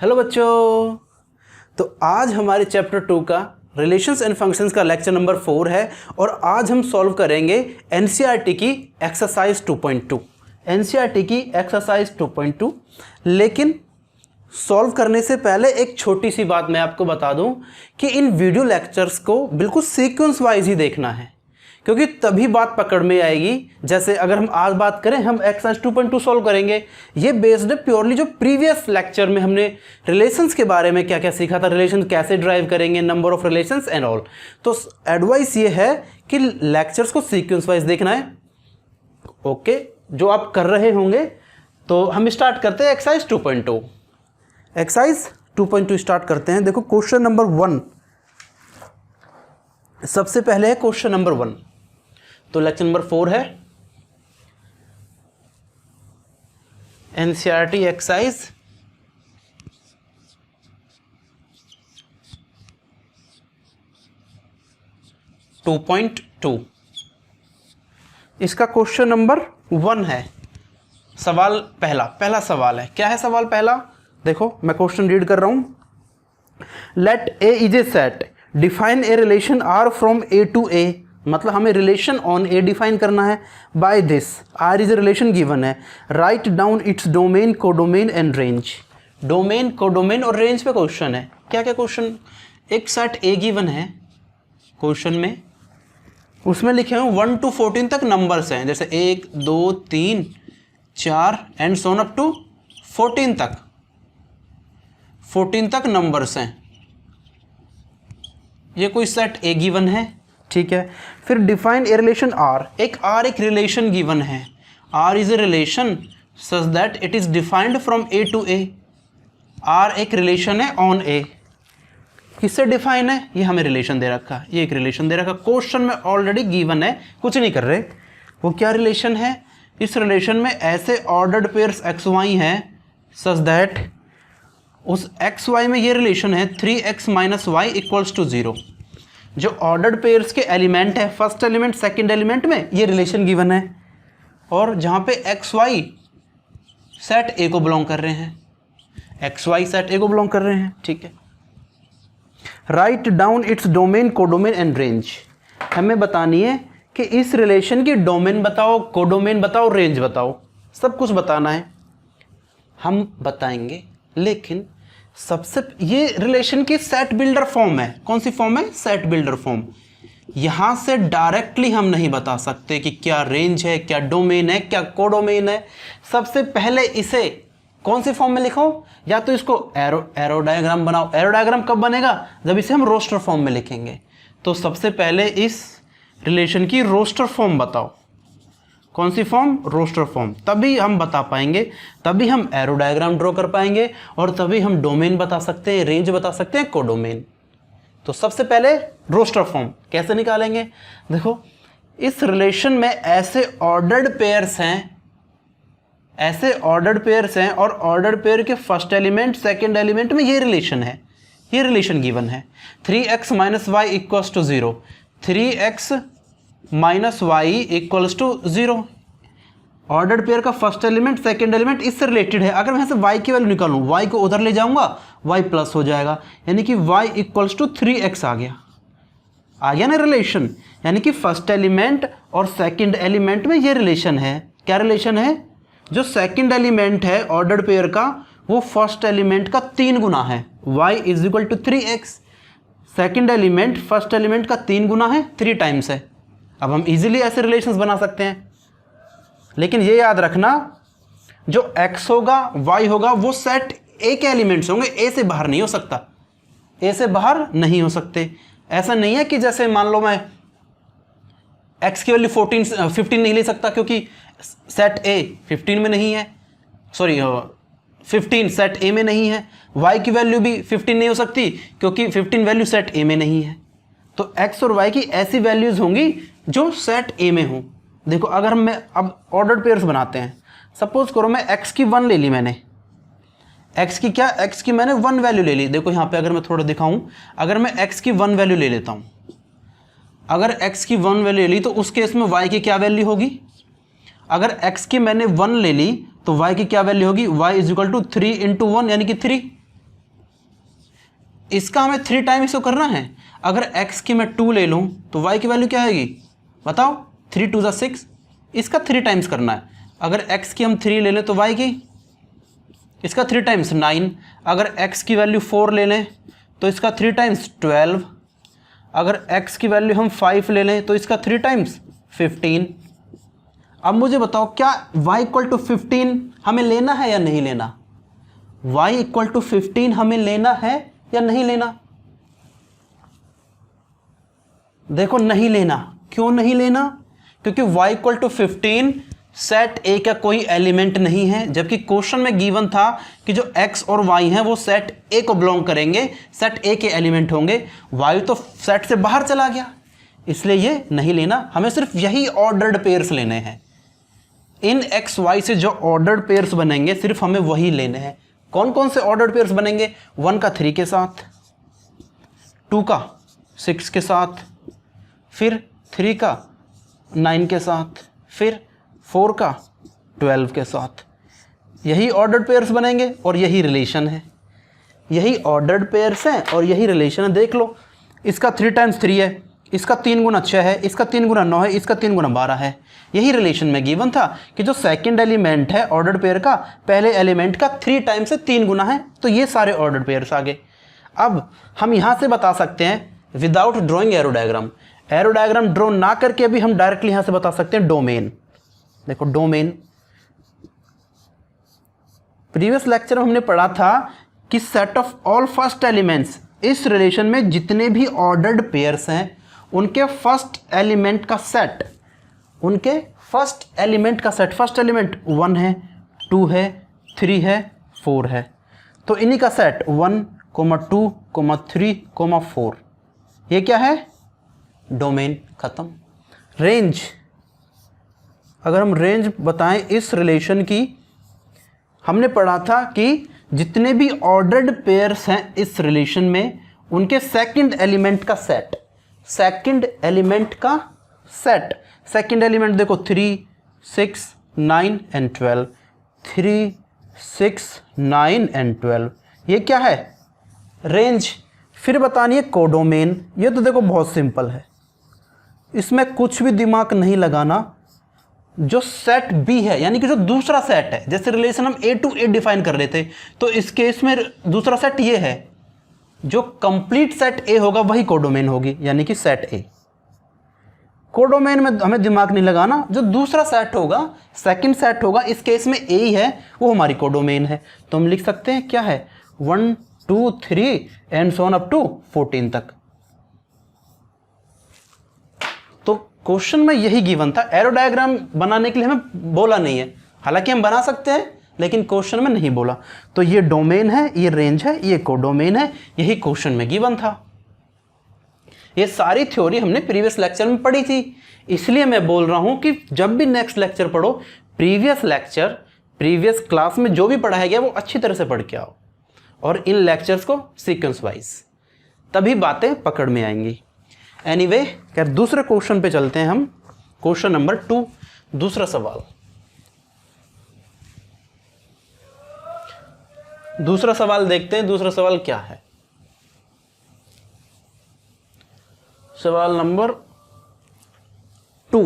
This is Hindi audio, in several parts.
हेलो बच्चों। तो आज हमारे चैप्टर 2 का रिलेशंस एंड फंक्शंस का लेक्चर नंबर 4 है और आज हम सॉल्व करेंगे एनसीईआरटी की एक्सरसाइज 2.2। एनसीईआरटी की एक्सरसाइज 2.2। लेकिन सॉल्व करने से पहले एक छोटी सी बात मैं आपको बता दूं कि इन वीडियो लेक्चर्स को बिल्कुल सीक्वेंस वाइज ही देखना है, क्योंकि तभी बात पकड़ में आएगी। जैसे अगर हम आज बात करें, हम एक्सरसाइज 2.2 सॉल्व करेंगे, ये बेस्ड है प्योरली जो प्रीवियस लेक्चर में हमने रिलेशंस के बारे में क्या क्या सीखा था, रिलेशन कैसे ड्राइव करेंगे, number of relations and all. तो एडवाइस ये है कि लेक्चर्स को सीक्वेंस वाइज देखना है। ओके, जो आप कर रहे होंगे तो हम स्टार्ट करते हैं एक्सरसाइज 2.2। एक्सरसाइज 2.2 स्टार्ट करते हैं। देखो क्वेश्चन नंबर 1, सबसे पहले है क्वेश्चन नंबर 1। तो लेक्चर नंबर 4 है एनसीईआरटी एक्सरसाइज 2.2। इसका क्वेश्चन नंबर 1 है। सवाल पहला सवाल है। क्या है सवाल पहला? देखो मैं क्वेश्चन रीड कर रहा हूं। Let A is a set, define a relation R from A to A. मतलब हमें रिलेशन ऑन ए डिफाइन करना है। By this R is a relation given है। Write down its domain, codomain and range. Domain, codomain और रेंज पे क्वेश्चन है। क्या क्या क्वेश्चन? एक सेट ए गिवन है क्वेश्चन में, उसमें लिखे हुए 1 to 14 तक नंबर्स हैं, जैसे 1 2 3 4 एंड सोन अप टू 14 तक। 14 तक नंबर्स हैं। ये कोई सेट ए गिवन है, ठीक है। फिर डिफाइन ए रिलेशन आर। एक रिलेशन गिवन है। R is a relation such that it is defined from A to A. R एक रिलेशन है ऑन ए। किससे डिफाइन है? ये हमें रिलेशन दे रखा, ये एक रिलेशन दे रखा, क्वेश्चन में ऑलरेडी गिवन है, कुछ नहीं कर रहे। वो क्या रिलेशन है? इस रिलेशन में ऐसे ऑर्डर्ड पेयर्स एक्स वाई हैं सच दैट उस एक्स वाई में ये रिलेशन है 3x minus y equals to 0। जो ऑर्डर्ड पेयर्स के एलिमेंट है, फर्स्ट एलिमेंट सेकंड एलिमेंट में ये रिलेशन गिवन है, और जहाँ पे एक्स वाई सेट ए को बिलोंग कर रहे हैं, एक्स वाई सेट ए को बिलोंग कर रहे हैं, ठीक है। Write down its domain, codomain and range. हमें बतानी है कि इस रिलेशन की डोमेन बताओ, कोडोमेन बताओ, रेंज बताओ, सब कुछ बताना है। हम बताएंगे, लेकिन सबसे ये रिलेशन की सेट बिल्डर फॉर्म है। कौन सी फॉर्म है? Set builder form. यहां से डायरेक्टली हम नहीं बता सकते कि क्या रेंज है, क्या डोमेन है, क्या कोडोमेन है। सबसे पहले इसे कौन सी फॉर्म में लिखो? या तो इसको एरो डायग्राम बनाओ। एरो डायग्राम कब बनेगा? जब इसे हम रोस्टर फॉर्म में लिखेंगे। तो सबसे पहले इस रिलेशन की रोस्टर फॉर्म बताओ। कौन सी फॉर्म? Roster form. तभी हम बता पाएंगे, तभी हम एरो डायग्राम ड्रॉ कर पाएंगे, और तभी हम डोमेन बता सकते हैं, रेंज बता सकते हैं, कोडोमेन। तो सबसे पहले रोस्टर फॉर्म कैसे निकालेंगे? देखो, इस रिलेशन में ऐसे ऑर्डर्ड पेयर्स हैं, ऐसे ऑर्डर्ड पेयर्स हैं, और ऑर्डर्ड पेयर के फर्स्ट एलिमेंट सेकेंड एलिमेंट में ये रिलेशन है, ये रिलेशन गिवन है। 3x minus y equals to 0। 3x minus y equals to 0। Ordered pair का फर्स्ट एलिमेंट सेकेंड एलिमेंट इससे रिलेटेड है। अगर मैं यहाँ से y की वैल्यू निकालूँ, y को उधर ले जाऊंगा, y प्लस हो जाएगा, यानी कि y इक्वल्स टू 3x आ गया ना रिलेशन। यानी कि फर्स्ट एलिमेंट और सेकेंड एलिमेंट में ये रिलेशन है। क्या रिलेशन है? जो सेकेंड एलिमेंट है ऑर्डर्ड पेयर का, वो फर्स्ट एलिमेंट का 3 गुना है। y is equal to 3x। Second element first element का 3 गुना है, 3 टाइम्स है। अब हम इजीली ऐसे रिलेशंस बना सकते हैं, लेकिन ये याद रखना, जो x होगा y होगा वो सेट a के एलिमेंट्स होंगे, a से बाहर नहीं हो सकता, a से बाहर नहीं हो सकते। ऐसा नहीं है कि जैसे मान लो मैं x की वैल्यू 15 नहीं ले सकता, क्योंकि सेट a 15 में नहीं है, सॉरी 15 सेट a में नहीं है। y की वैल्यू भी 15 नहीं हो सकती, क्योंकि 15 वैल्यू सेट a में नहीं है। तो x और y की ऐसी वैल्यूज होंगी जो सेट ए में हो। देखो, अगर मैं अब ऑर्डर्ड पेयर्स बनाते हैं, सपोज करो मैं x की 1 ले ली, मैंने x की क्या, x की मैंने 1 वैल्यू ले ली। देखो यहाँ पे अगर मैं थोड़ा दिखाऊं, अगर मैं x की 1 वैल्यू ले लेता हूं, अगर x की 1 वैल्यू ले ली, तो उस केस में y की क्या वैल्यू होगी? अगर x की मैंने 1 ले ली तो y की क्या वैल्यू होगी? y is equal to 3 into 1 यानी कि 3। इसका हमें 3 टाइम इसको करना है। अगर x की मैं 2 ले लूँ तो y की वैल्यू क्या आएगी बताओ, 3 2 = 6, इसका 3 टाइम्स करना है। अगर x की हम 3 ले लें तो y की, इसका 3 टाइम्स 9। अगर x की वैल्यू 4 ले लें तो इसका 3 टाइम्स 12। अगर x की वैल्यू हम 5 ले लें तो इसका 3 टाइम्स 15। अब मुझे बताओ क्या y = 15 हमें लेना है या नहीं लेना? y = 15 हमें लेना है या नहीं लेना? देखो नहीं लेना। क्यों नहीं लेना? क्योंकि y = 15 सेट ए का कोई एलिमेंट नहीं है, जबकि क्वेश्चन में गिवन था कि जो x और y हैं वो सेट ए को बिलोंग करेंगे, सेट ए के एलिमेंट होंगे। y तो सेट से बाहर चला गया, इसलिए ये नहीं लेना। हमें सिर्फ यही ऑर्डर्ड पेयर्स लेने हैं। इन x y से जो ऑर्डर्ड पेयर्स बनेंगे सिर्फ हमें वही लेने हैं। कौन कौन से ऑर्डर्ड पेयर्स बनेंगे? 1 का 3 के साथ, 2 का 6 के साथ, फिर 3 का 9 के साथ, फिर 4 का 12 के साथ। यही ऑर्डर्ड पेयर्स बनेंगे और यही रिलेशन है। यही ऑर्डर्ड पेयर्स हैं और यही रिलेशन है। देख लो, इसका 3 टाइम्स 3 है, इसका 3 गुना 6 है, इसका 3 गुना 9 है, इसका 3 गुना 12 है। यही रिलेशन में गिवन था कि जो सेकंड एलिमेंट है ऑर्डर्ड पेयर का, पहले एलिमेंट का 3 टाइम्स से 3 गुना है। तो ये सारे ऑर्डर्ड पेयर्स आ गए। अब हम यहाँ से बता सकते हैं without drawing arrow diagram. Arrow diagram draw ना करके भी हम डायरेक्टली यहाँ से बता सकते हैं डोमेन। देखो डोमेन, प्रीवियस लेक्चर में हमने पढ़ा था कि set of all first elements, इस रिलेशन में जितने भी ऑर्डर्ड पेयर्स हैं उनके फर्स्ट एलिमेंट का सेट, उनके फर्स्ट एलिमेंट का सेट, फर्स्ट एलिमेंट 1 है, 2 है, 3 है, 4 है, तो इन्हीं का सेट 1, 2, 3, 4, ये क्या है? डोमेन। खत्म। रेंज, अगर हम रेंज बताएं इस रिलेशन की, हमने पढ़ा था कि जितने भी ऑर्डर्ड पेयर्स हैं इस रिलेशन में उनके सेकंड एलिमेंट का सेट, सेकंड एलिमेंट का सेट, सेकंड एलिमेंट देखो 3, 6, 9 एंड 12, 3, 6, 9 एंड 12, ये क्या है? रेंज। फिर बतानी है कोडोमेन। ये तो देखो बहुत सिंपल है, इसमें कुछ भी दिमाग नहीं लगाना। जो सेट बी है यानी कि जो दूसरा सेट है, जैसे रिलेशन हम ए टू ए डिफाइन कर रहे थे, तो इस केस में दूसरा सेट ये है, जो कंप्लीट सेट ए होगा वही कोडोमेन होगी, यानी कि सेट ए। कोडोमेन में हमें दिमाग नहीं लगाना, जो दूसरा सेट होगा, सेकंड सेट होगा, इस केस में ए ही है, वो हमारी कोडोमेन है। तो हम लिख सकते हैं क्या है, 1, 2, 3 and so on up to 14 तक। तो क्वेश्चन में यही गिवन था। एरो डायग्राम बनाने के लिए हमें बोला नहीं है, हालांकि हम बना सकते हैं लेकिन क्वेश्चन में नहीं बोला। तो ये डोमेन है, ये रेंज है, ये कोडोमेन है, यही क्वेश्चन में गिवन था। ये सारी थ्योरी हमने प्रीवियस लेक्चर में पढ़ी थी, इसलिए मैं बोल रहा हूं कि जब भी नेक्स्ट लेक्चर पढ़ो, प्रीवियस लेक्चर, प्रीवियस क्लास में जो भी पढ़ाया गया वो अच्छी तरह से पढ़ के आओ और इन लेक्चर्स को सीक्वेंस वाइज, तभी बातें पकड़ में आएंगी। एनीवे, क्या दूसरे क्वेश्चन पे चलते हैं हम। क्वेश्चन नंबर 2, दूसरा सवाल। दूसरा सवाल देखते हैं, दूसरा सवाल क्या है। सवाल नंबर 2,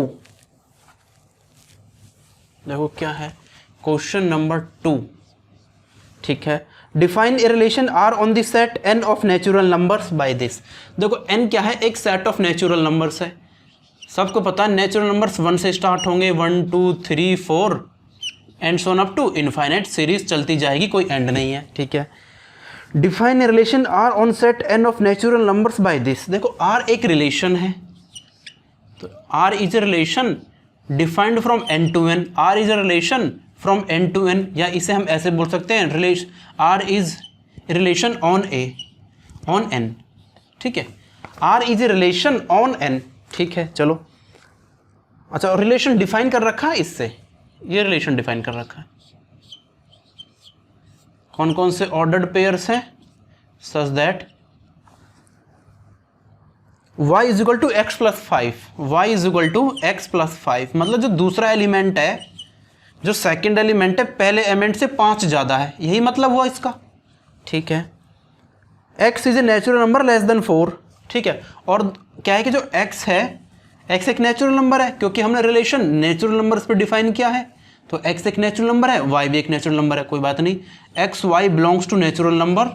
देखो क्या है, क्वेश्चन नंबर 2, ठीक है। Define a relation R on the set N of natural numbers by this. देखो एन क्या है, एक सेट ऑफ नेचुरल नंबर्स है। सबको पता है नेचुरल नंबर्स 1 से स्टार्ट होंगे, 1, 2, 3, 4 and so on up to infinite, series चलती जाएगी, कोई एंड नहीं है, ठीक है। Define a relation R on set N of natural numbers by this. देखो आर एक रिलेशन है, तो R is a relation defined from N to N. R is a relation from N to N, या इसे हम ऐसे बोल सकते हैं, relation R is relation on A on N, ठीक है। R is a relation on N, ठीक है। चलो अच्छा, रिलेशन डिफाइन कर रखा है इससे, ये रिलेशन डिफाइन कर रखा है। कौन कौन से ऑर्डर्ड पेयर्स हैं, such that y is equal to x plus 5, y is equal to x plus 5, मतलब जो दूसरा एलिमेंट है, जो सेकंड एलिमेंट है, पहले एलिमेंट से 5 ज़्यादा है, यही मतलब हुआ इसका, ठीक है। x is a natural number less than 4, ठीक है। और क्या है कि जो x है, x एक नेचुरल नंबर है क्योंकि हमने रिलेशन नेचुरल नंबर्स पे डिफाइन किया है, तो x एक नेचुरल नंबर है, y भी एक नेचुरल नंबर है, कोई बात नहीं। x y belongs to natural number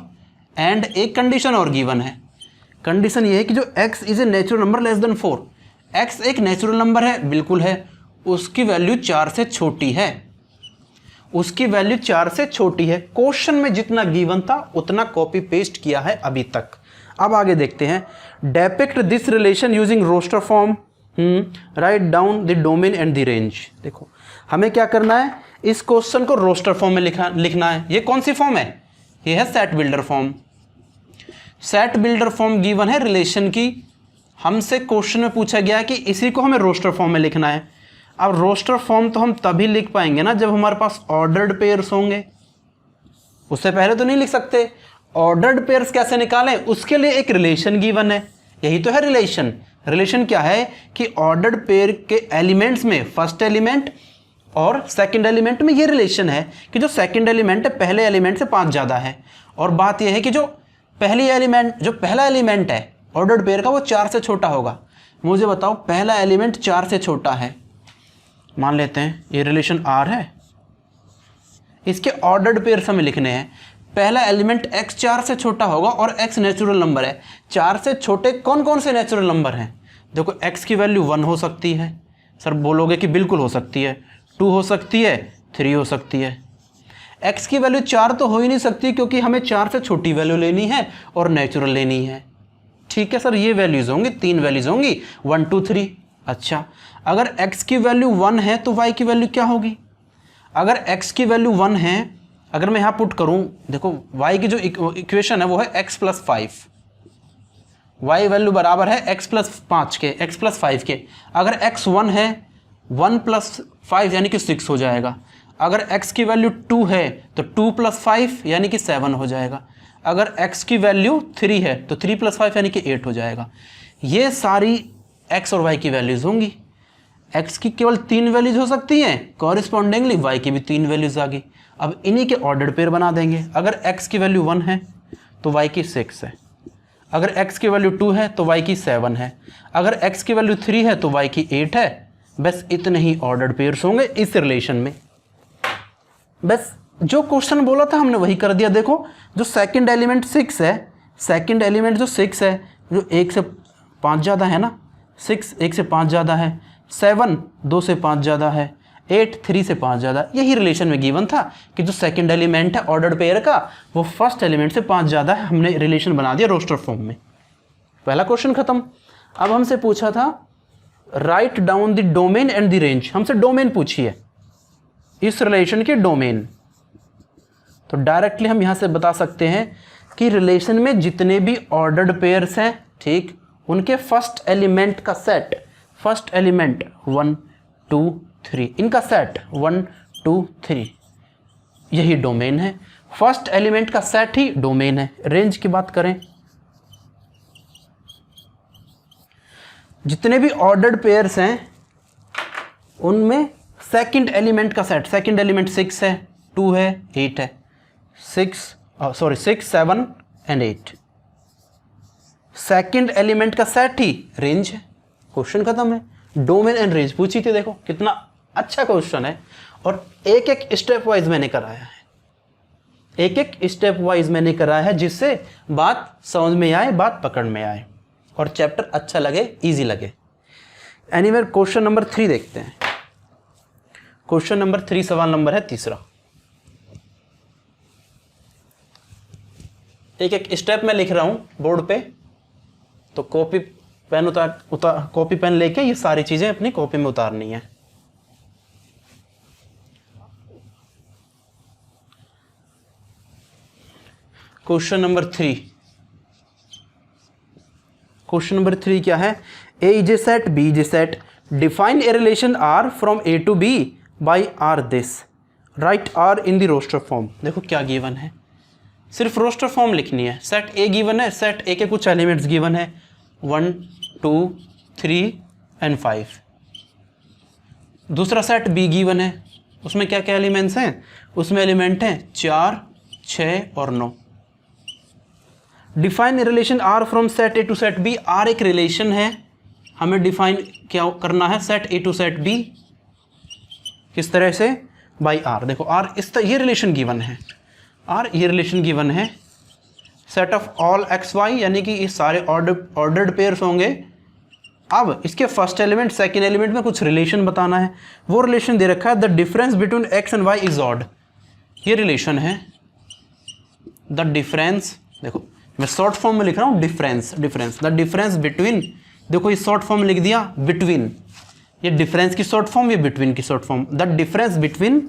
and एक कंडीशन और गिवन है। कंडीशन ये है कि जो x is a natural number less than 4, x एक नेचुरल नंबर है, बिल्कुल है, उसकी वैल्यू 4 से छोटी है, उसकी वैल्यू 4 से छोटी है। क्वेश्चन में जितना गिवन था उतना कॉपी पेस्ट किया है अभी तक। अब आगे देखते हैं, depict this relation using roster form, write down the domain and the range. देखो हमें क्या करना है, इस क्वेश्चन को रोस्टर फॉर्म में लिखना है। ये कौन सी फॉर्म है, ये है set builder form. Set builder form given है रिलेशन की, हमसे क्वेश्चन में पूछा गया है कि इसी को हमें रोस्टर फॉर्म में लिखना है। अब रोस्टर फॉर्म तो हम तभी लिख पाएंगे ना जब हमारे पास ऑर्डर्ड पेयर्स होंगे, उससे पहले तो नहीं लिख सकते। ऑर्डर्ड पेयर्स कैसे निकालें, उसके लिए एक रिलेशन गिवन है, यही तो है रिलेशन। रिलेशन क्या है कि ऑर्डर्ड पेयर के एलिमेंट्स में फर्स्ट एलिमेंट और सेकंड एलिमेंट में ये रिलेशन है कि जो सेकंड एलिमेंट है पहले एलिमेंट से 5 ज़्यादा है। और बात यह है कि जो पहला एलिमेंट है ऑर्डर्ड पेयर का वो 4 से छोटा होगा। मुझे बताओ पहला एलिमेंट 4 से छोटा है, मान लेते हैं ये रिलेशन R है, इसके ऑर्डर्ड पेयर्स हमें लिखने हैं। पहला एलिमेंट x 4 से छोटा होगा और x नेचुरल नंबर है। 4 से छोटे कौन कौन से नेचुरल नंबर हैं, देखो x की वैल्यू 1 हो सकती है, सर बोलोगे कि बिल्कुल हो सकती है, 2 हो सकती है, 3 हो सकती है। x की वैल्यू 4 तो हो ही नहीं सकती क्योंकि हमें 4 से छोटी वैल्यू लेनी है और नेचुरल लेनी है, ठीक है सर। ये वैल्यूज होंगी, 3 वैल्यूज होंगी, 1 2 3। अच्छा, अगर x की वैल्यू 1 है तो y की वैल्यू क्या होगी, अगर x की वैल्यू 1 है, अगर मैं यहाँ पुट करूँ, देखो y की जो इक्वेशन है वो है x + 5, y वैल्यू बराबर है x + 5 के, x + 5 के। अगर x 1 है, 1 + 5 यानी कि 6 हो जाएगा। अगर x की वैल्यू 2 है तो 2 + 5 यानी कि 7 हो जाएगा। अगर x की वैल्यू 3 है तो 3 + 5 यानी कि 8 हो जाएगा। ये सारी x और y की वैल्यूज़ होंगी। x की केवल 3 वैल्यूज हो सकती हैं, कॉरिस्पॉन्डिंगली y की भी 3 वैल्यूज आ गई। अब इन्हीं के ऑर्डर्ड पेयर बना देंगे। अगर x की वैल्यू 1 है तो y की 6 है, अगर x की वैल्यू 2 है तो y की 7 है, अगर x की वैल्यू 3 है तो y की 8 है। बस इतने ही ऑर्डर्ड पेयर्स होंगे इस रिलेशन में। बस जो क्वेश्चन बोला था हमने वही कर दिया। देखो जो सेकंड एलिमेंट 6 है, सेकंड एलिमेंट जो 6 है, जो 1 से 5 ज़्यादा है ना, 6 1 से 5 ज़्यादा है, 7 2 से 5 ज़्यादा है, 8 3 से 5 ज़्यादा। यही रिलेशन में गिवन था कि जो सेकंड एलिमेंट है ऑर्डर्ड पेयर का वो फर्स्ट एलिमेंट से 5 ज़्यादा है। हमने रिलेशन बना दिया रोस्टर फॉर्म में। पहला क्वेश्चन खत्म। अब हमसे पूछा था right down the domain and the range. हमसे डोमेन पूछी है, इस रिलेशन के डोमेन। तो डायरेक्टली हम यहाँ से बता सकते हैं कि रिलेशन में जितने भी ऑर्डर्ड पेयर्स हैं, ठीक, उनके फर्स्ट एलिमेंट का सेट, फर्स्ट एलिमेंट 1 2 3, इनका सेट 1 2 3, यही डोमेन है। फर्स्ट एलिमेंट का सेट ही डोमेन है। रेंज की बात करें, जितने भी ऑर्डर्ड पेयर्स हैं उनमें सेकंड एलिमेंट का सेट, सेकंड एलिमेंट 6 है, 2 है, 8 है, 6 7 एंड 8, सेकंड एलिमेंट का सेट ही रेंज है। क्वेश्चन खत्म है। डोमेन एंड रेंज पूछी थी, देखो कितना अच्छा क्वेश्चन है। और एक एक स्टेप वाइज मैंने कराया है, एक एक स्टेप वाइज मैंने कराया है, जिससे बात समझ में आए, बात पकड़ में आए और चैप्टर अच्छा लगे, इजी लगे। एनीवेयर क्वेश्चन नंबर 3 देखते हैं। क्वेश्चन नंबर 3 सवाल नंबर है 3। एक एक स्टेप में लिख रहा हूं बोर्ड पे, तो कॉपी पेन कॉपी पेन लेके ये सारी चीजें अपनी कॉपी में उतारनी है। Question number 3। क्वेश्चन नंबर 3 क्या है? A is a set, B is a set, define a relation R from A to B by R this, write R in the roster form. देखो क्या गिवन है, सिर्फ रोस्टर फॉर्म लिखनी है। सेट ए गिवन है, सेट ए के कुछ एलिमेंट्स गिवन है 1 2 3 एंड 5। दूसरा सेट बी गिवन है, उसमें क्या क्या एलिमेंट्स हैं? उसमें एलिमेंट हैं 4 6 और 9। Define relation R from set A to set B. R एक रिलेशन है, हमें डिफाइन क्या करना है, set A to set B. किस तरह से, बाई आर। देखो आर ये रिलेशन गिवन है, आर ये रिलेशन गिवन है, set of all x y, यानी कि ये सारे ऑर्डर्ड पेयर्स होंगे। अब इसके फर्स्ट एलिमेंट सेकेंड एलिमेंट में कुछ रिलेशन बताना है। वो रिलेशन दे रखा है, the difference between x and y is odd. ये रिलेशन है, द डिफरेंस, देखो मैं शॉर्ट फॉर्म में लिख रहा हूँ, डिफरेंस द डिफरेंस बिटवीन, देखो ये शॉर्ट फॉर्म लिख दिया बिटवीन, ये डिफरेंस की शॉर्ट फॉर्म, ये बिटवीन की short form. The difference between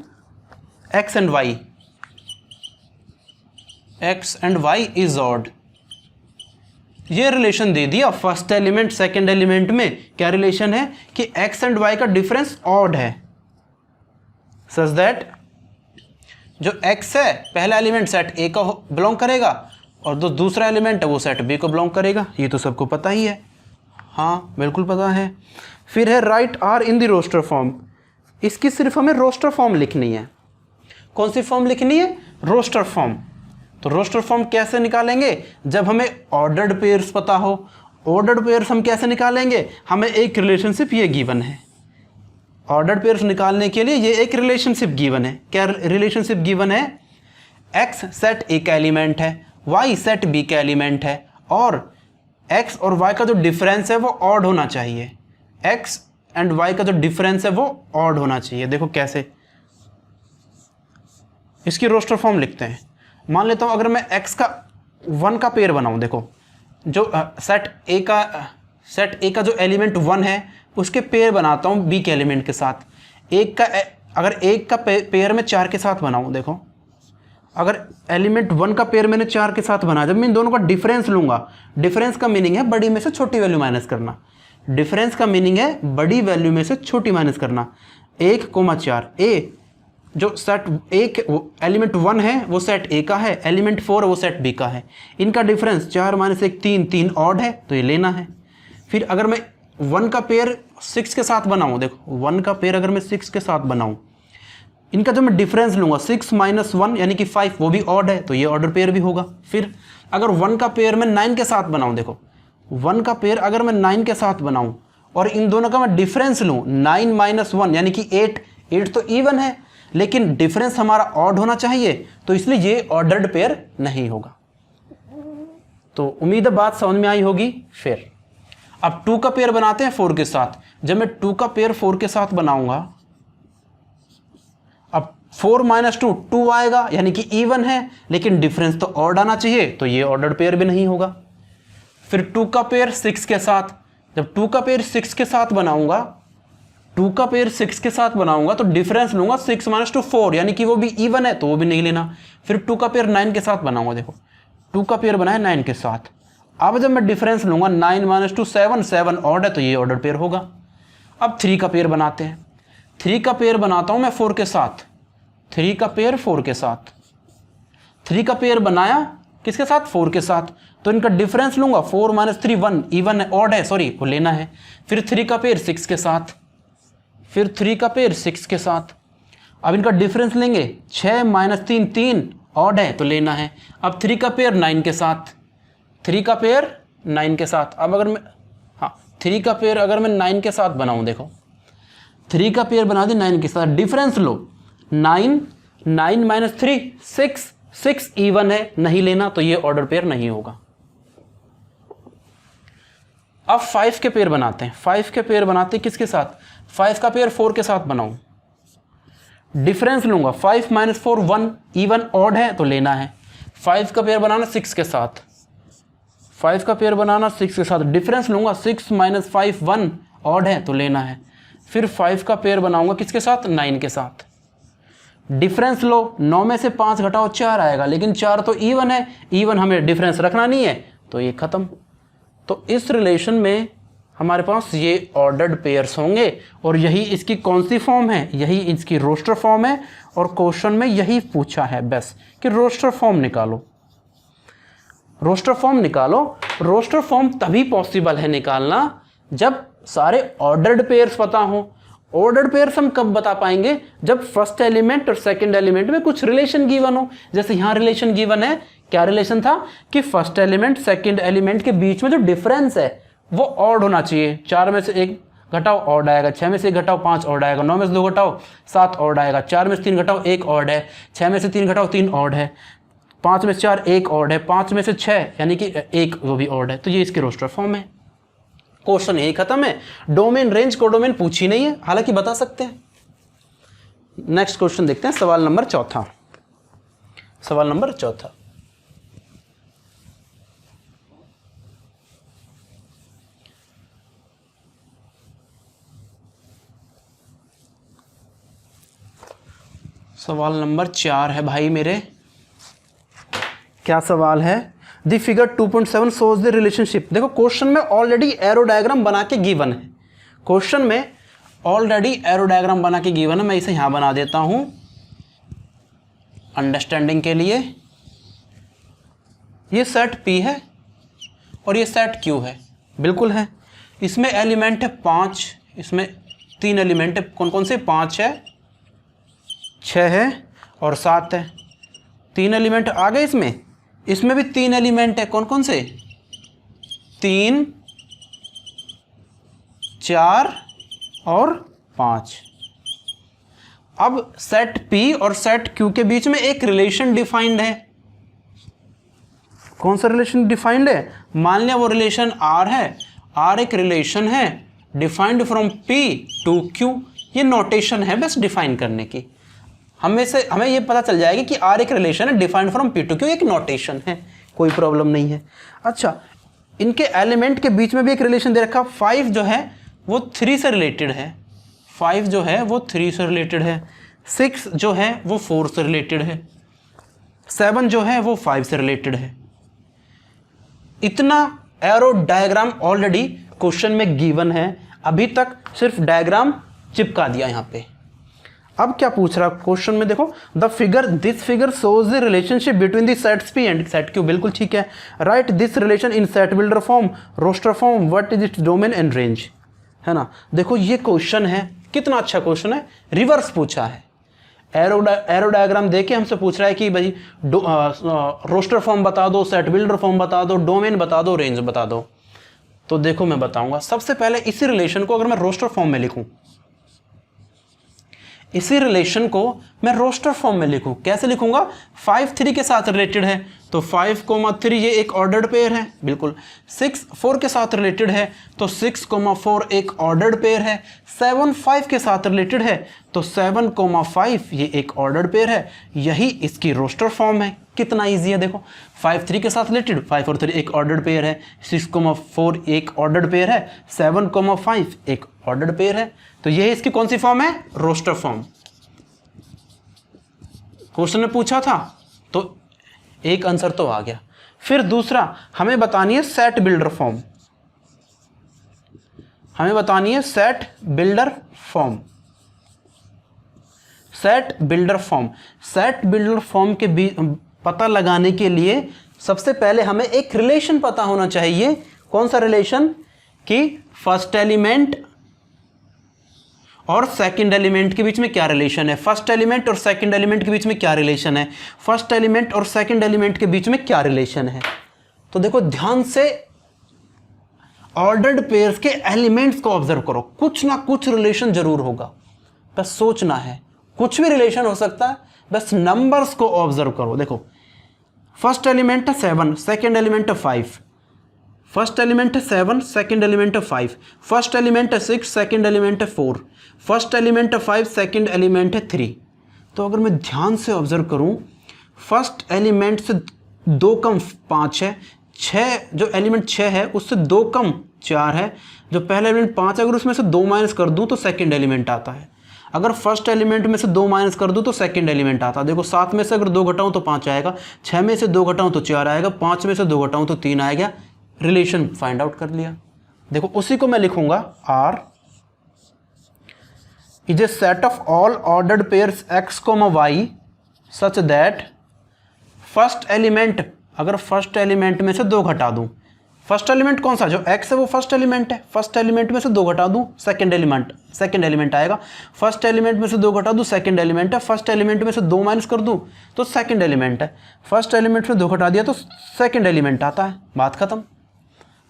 x and y, x and y is odd. ये रिलेशन दे दिया फर्स्ट एलिमेंट सेकंड एलिमेंट में। क्या रिलेशन है कि एक्स एंड वाई का डिफरेंस ऑड है, सच दैट जो एक्स है पहला एलिमेंट सेट ए का बिलोंग करेगा और जो दूसरा एलिमेंट है वो सेट बी को बिलोंग करेगा। ये तो सबको पता ही है, हाँ बिल्कुल पता है। फिर है write R in the roster form. इसकी सिर्फ हमें रोस्टर फॉर्म लिखनी है। कौन सी फॉर्म लिखनी है, रोस्टर फॉर्म। तो रोस्टर फॉर्म कैसे निकालेंगे, जब हमें ऑर्डर्ड पेयर्स पता हो। ऑर्डर्ड पेयर्स हम कैसे निकालेंगे, हमें एक रिलेशनशिप ये गिवन है। ऑर्डर्ड पेयर्स निकालने के लिए ये एक रिलेशनशिप गिवन है। क्या रिलेशनशिप गिवन है, एक्स सेट ए का एलिमेंट है, वाई सेट बी का एलिमेंट है, और एक्स और वाई का जो डिफरेंस है वो ऑड होना चाहिए। एक्स एंड वाई का जो डिफरेंस है वो ऑड होना चाहिए। देखो कैसे, इसकी रोस्टर फॉर्म लिखते हैं। मान लेता हूँ अगर मैं x का 1 का पेयर बनाऊँ, देखो जो सेट ए का जो एलिमेंट 1 है उसके पेयर बनाता हूँ b के एलिमेंट के साथ। एक का अगर एक का पेयर में 4 के साथ बनाऊँ, देखो अगर एलिमेंट 1 का पेयर मैंने 4 के साथ बना, जब मैं इन दोनों का डिफरेंस लूँगा, डिफरेंस का मीनिंग है बड़ी में से छोटी वैल्यू माइनस करना। डिफरेंस का मीनिंग है बड़ी वैल्यू में से छोटी माइनस करना। 1,4 ए जो सेट एक एलिमेंट 1 है वो सेट ए का है, एलिमेंट 4 वो सेट बी का है। इनका डिफरेंस 4 - 1 3, 3 ऑड है तो ये लेना है। फिर अगर मैं 1 का पेयर 6 के साथ बनाऊँ, देखो 1 का पेयर अगर मैं 6 के साथ बनाऊँ, इनका जो मैं डिफरेंस लूँगा 6 - 1 यानी कि 5, वो भी ऑड है तो ये ऑर्डर पेयर भी होगा। फिर अगर 1 का पेयर मैं 9 के साथ बनाऊँ, देखो 1 का पेयर अगर मैं 9 के साथ बनाऊँ और इन दोनों का मैं डिफरेंस लूँ 9 - 1 यानी कि 8 तो इवन है, लेकिन डिफरेंस हमारा ऑड होना चाहिए, तो इसलिए ये ऑर्डर्ड पेयर नहीं होगा। तो उम्मीद है बात समझ में आई होगी। फिर अब 2 का पेयर बनाते हैं 4 के साथ। जब मैं 2 का पेयर 4 के साथ बनाऊंगा, अब 4 - 2 2 आएगा यानी कि इवन है, लेकिन डिफरेंस तो ऑड आना चाहिए, तो ये ऑर्डर्ड पेयर भी नहीं होगा। फिर 2 का पेयर 6 के साथ, जब 2 का पेयर 6 के साथ बनाऊंगा, 2 का पेयर 6 के साथ बनाऊंगा तो डिफरेंस लूंगा 6 - 2 4 यानी कि वो भी इवन है तो वो भी नहीं लेना। फिर 2 का पेयर 9 के साथ बनाऊंगा, देखो 2 का पेयर बनाया 9 के साथ। अब जब मैं डिफरेंस लूंगा 9 - 2 7, 7 ऑड है तो ये ऑर्डर पेयर होगा। अब 3 का पेयर बनाते हैं। 3 का पेयर बनाता हूं मैं 4 के साथ। 3 का पेयर 4 के साथ, 3 का पेयर बनाया किसके साथ, 4 के साथ, तो इनका डिफरेंस लूंगा 4 - 3 1 इवन है, ऑड है सॉरी, वो लेना है। फिर 3 का पेयर 6 के साथ, फिर 3 का पेयर 6 के साथ। अब इनका डिफरेंस लेंगे 6 - 3 3 ऑड है तो लेना है। अब 3 का पेयर 9 के साथ, 3 का पेयर 9 के साथ। अब अगर मैं 3 का पेयर अगर मैं 9 के साथ बनाऊं, देखो 3 का पेयर बना दी 9 के साथ, डिफरेंस लो 9 - 3 6 इवन है, नहीं लेना, तो ये ऑर्डर पेयर नहीं होगा। अब 5 के पेयर बनाते हैं। 5 के पेयर बनाते हैं किसके साथ, 5 का पेयर 4 के साथ बनाऊं, डिफरेंस लूंगा 5 - 4 1 इवन ऑड है तो लेना है। 5 का पेयर बनाना 6 के साथ, 5 का पेयर बनाना 6 के साथ, डिफरेंस लूंगा 6 - 5 1 ऑड है तो लेना है। फिर 5 का पेयर बनाऊंगा किसके साथ, 9 के साथ, डिफरेंस लो 9 में से 5 घटाओ 4 आएगा, लेकिन 4 तो इवन है, इवन हमें डिफरेंस रखना नहीं है तो ये खत्म। तो इस रिलेशन में हमारे पास ये ऑर्डर्ड पेयर्स होंगे और यही इसकी कौन सी फॉर्म है, यही इसकी रोस्टर फॉर्म है। और क्वेश्चन में यही पूछा है बस कि रोस्टर फॉर्म निकालो, रोस्टर फॉर्म निकालो। रोस्टर फॉर्म तभी पॉसिबल है निकालना जब सारे ऑर्डर्ड पेयर्स पता हो। ऑर्डर्ड पेयर्स हम कब बता पाएंगे, जब फर्स्ट एलिमेंट और सेकंड एलिमेंट में कुछ रिलेशन गिवन हो। जैसे यहाँ रिलेशन गिवन है क्या रिलेशन था कि फर्स्ट एलिमेंट सेकंड एलिमेंट के बीच में जो डिफरेंस है वो ऑड होना चाहिए। 4 में से 1 घटाओ ऑड आएगा, 6 में से 1 घटाओ 5 ऑड आएगा, 9 में से 2 घटाओ 7 ऑड आएगा, 4 में से 3 घटाओ 1 ऑड है, 6 में से 3 घटाओ 3 ऑड है, 5 में से 4 1 ऑड है, 5 में से 6 यानी कि 1 वो भी ऑड है। तो ये इसके रोस्टर फॉर्म है। क्वेश्चन यही खत्म है। डोमेन रेंज कोडोमेन पूछी नहीं है, हालांकि बता सकते हैं। नेक्स्ट क्वेश्चन देखते हैं, सवाल नंबर चौथा। सवाल नंबर चौथा, सवाल नंबर 4 है भाई मेरे। क्या सवाल है? The figure 2.7 shows the relationship. देखो क्वेश्चन में ऑलरेडी एरो डायग्राम बना के गिवन है। क्वेश्चन में ऑलरेडी एरो डायग्राम बना के गिवन है। मैं इसे यहां बना देता हूं अंडरस्टैंडिंग के लिए। ये सेट P है और ये सेट Q है, बिल्कुल है। इसमें एलिमेंट है 5, इसमें 3 एलिमेंट है। कौन कौन से? 5 है, 6 है और 7 है। 3 एलिमेंट आ गए इसमें। इसमें भी 3 एलिमेंट है। कौन कौन से? 3, 4 और 5। अब सेट P और सेट Q के बीच में एक रिलेशन डिफाइंड है। कौन सा रिलेशन डिफाइंड है? मान लिया वो रिलेशन R है। R एक रिलेशन है defined from P to Q। ये नोटेशन है बस डिफाइन करने की। हमें ये पता चल जाएगा कि R एक रिलेशन है defined from P to Q, एक नोटेशन है, कोई प्रॉब्लम नहीं है। अच्छा, इनके एलिमेंट के बीच में भी एक रिलेशन दे रखा। 5 जो है वो 3 से रिलेटेड है। 5 जो है वो 3 से रिलेटेड है। 6 जो है वो 4 से रिलेटेड है। 7 जो है वो 5 से रिलेटेड है। इतना एरो डायग्राम ऑलरेडी क्वेश्चन में गिवन है। अभी तक सिर्फ डायग्राम चिपका दिया यहाँ पे। अब क्या पूछ रहा क्वेश्चन में? देखो, this figure shows the relationship between the sets P and set Q। बिल्कुल ठीक है। Write this relation in set builder form, roster form, what is its domain and range, है ना। देखो ये क्वेश्चन है, कितना अच्छा क्वेश्चन है। रिवर्स पूछा है। एरो डायग्राम देके हमसे पूछ रहा है कि भाई रोस्टर फॉर्म बता दो, सेट बिल्डर फॉर्म बता दो, डोमेन बता दो, रेंज बता दो। तो देखो मैं बताऊंगा। सबसे पहले इसी रिलेशन को अगर मैं रोस्टर फॉर्म में लिखूं, इसी रिलेशन को मैं रोस्टर फॉर्म में लिखूं, कैसे लिखूंगा? 5 3 के साथ रिलेटेड है तो 5, 3 ये एक ऑर्डर्ड पेयर है, बिल्कुल। 6 4 के साथ रिलेटेड है तो 6, 4 एक ऑर्डर्ड पेयर है। 7 5 के साथ रिलेटेड है तो 7, 5 ये एक ऑर्डर्ड पेयर है। यही इसकी रोस्टर फॉर्म है। कितना ईजी है देखो। 5 3 के साथ रिलेटेड, 5 और 3 एक ऑर्डर्ड पेयर है। 6, 4 एक ऑर्डर्ड पेयर है। 7, 5 एक ऑर्डर्ड पेयर है। तो यही इसकी कौन सी फॉर्म है? Roster form. क्वेश्चन में पूछा था तो एक आंसर तो आ गया। फिर दूसरा हमें बतानी है सेट बिल्डर फॉर्म। हमें बतानी है set builder form. Set builder form. Set builder form के पता लगाने के लिए सबसे पहले हमें एक रिलेशन पता होना चाहिए। कौन सा रिलेशन? कि फर्स्ट एलिमेंट और सेकंड एलिमेंट के बीच में क्या रिलेशन है। फर्स्ट एलिमेंट और सेकंड एलिमेंट के बीच में क्या रिलेशन है। फर्स्ट एलिमेंट और सेकंड एलिमेंट के बीच में क्या रिलेशन है। तो देखो ध्यान से ऑर्डर्ड पेयर्स के एलिमेंट्स को ऑब्जर्व करो। कुछ ना कुछ रिलेशन जरूर होगा, बस सोचना है। कुछ भी रिलेशन हो सकता है, बस नंबर्स को ऑब्जर्व करो। देखो फर्स्ट एलिमेंट है 7, सेकंड एलिमेंट है 5। फर्स्ट एलिमेंट है 7, सेकंड एलिमेंट है 5। फर्स्ट एलिमेंट है 6, सेकंड एलिमेंट है 4। फर्स्ट एलिमेंट है 5, सेकंड एलिमेंट है 3। तो अगर मैं ध्यान से ऑब्जर्व करूं, फर्स्ट एलिमेंट से 2 कम 5 है। 6 जो एलिमेंट 6 है उससे 2 कम 4 है। जो पहला एलिमेंट 5 है, अगर उसमें से 2 माइनस कर दूं तो सेकंड एलिमेंट आता है। अगर फर्स्ट एलिमेंट में से 2 माइनस कर दूं तो सेकंड एलिमेंट आता है। देखो 7 में से अगर 2 घटाऊं तो 5 आएगा। 6 में से 2 घटाऊं तो 4 आएगा। 5 में से 2 घटाऊं तो 3 आएगा। रिलेशन फाइंड आउट कर लिया। देखो उसी को मैं लिखूंगा R is a set of all ordered pairs x, y such that first element, अगर फर्स्ट एलिमेंट में से 2 घटा दूं, फर्स्ट एलिमेंट कौन सा, जो x है वो फर्स्ट एलिमेंट है, फर्स्ट एलिमेंट में से 2 घटा दूं सेकंड एलिमेंट आएगा, फर्स्ट एलिमेंट में से 2 घटा दूं सेकंड एलिमेंट है, फर्स्ट एलिमेंट में से 2 माइनस कर दूं तो सेकंड एलिमेंट है, फर्स्ट एलिमेंट में 2 घटा दिया तो सेकंड एलिमेंट आता है, बात खत्म।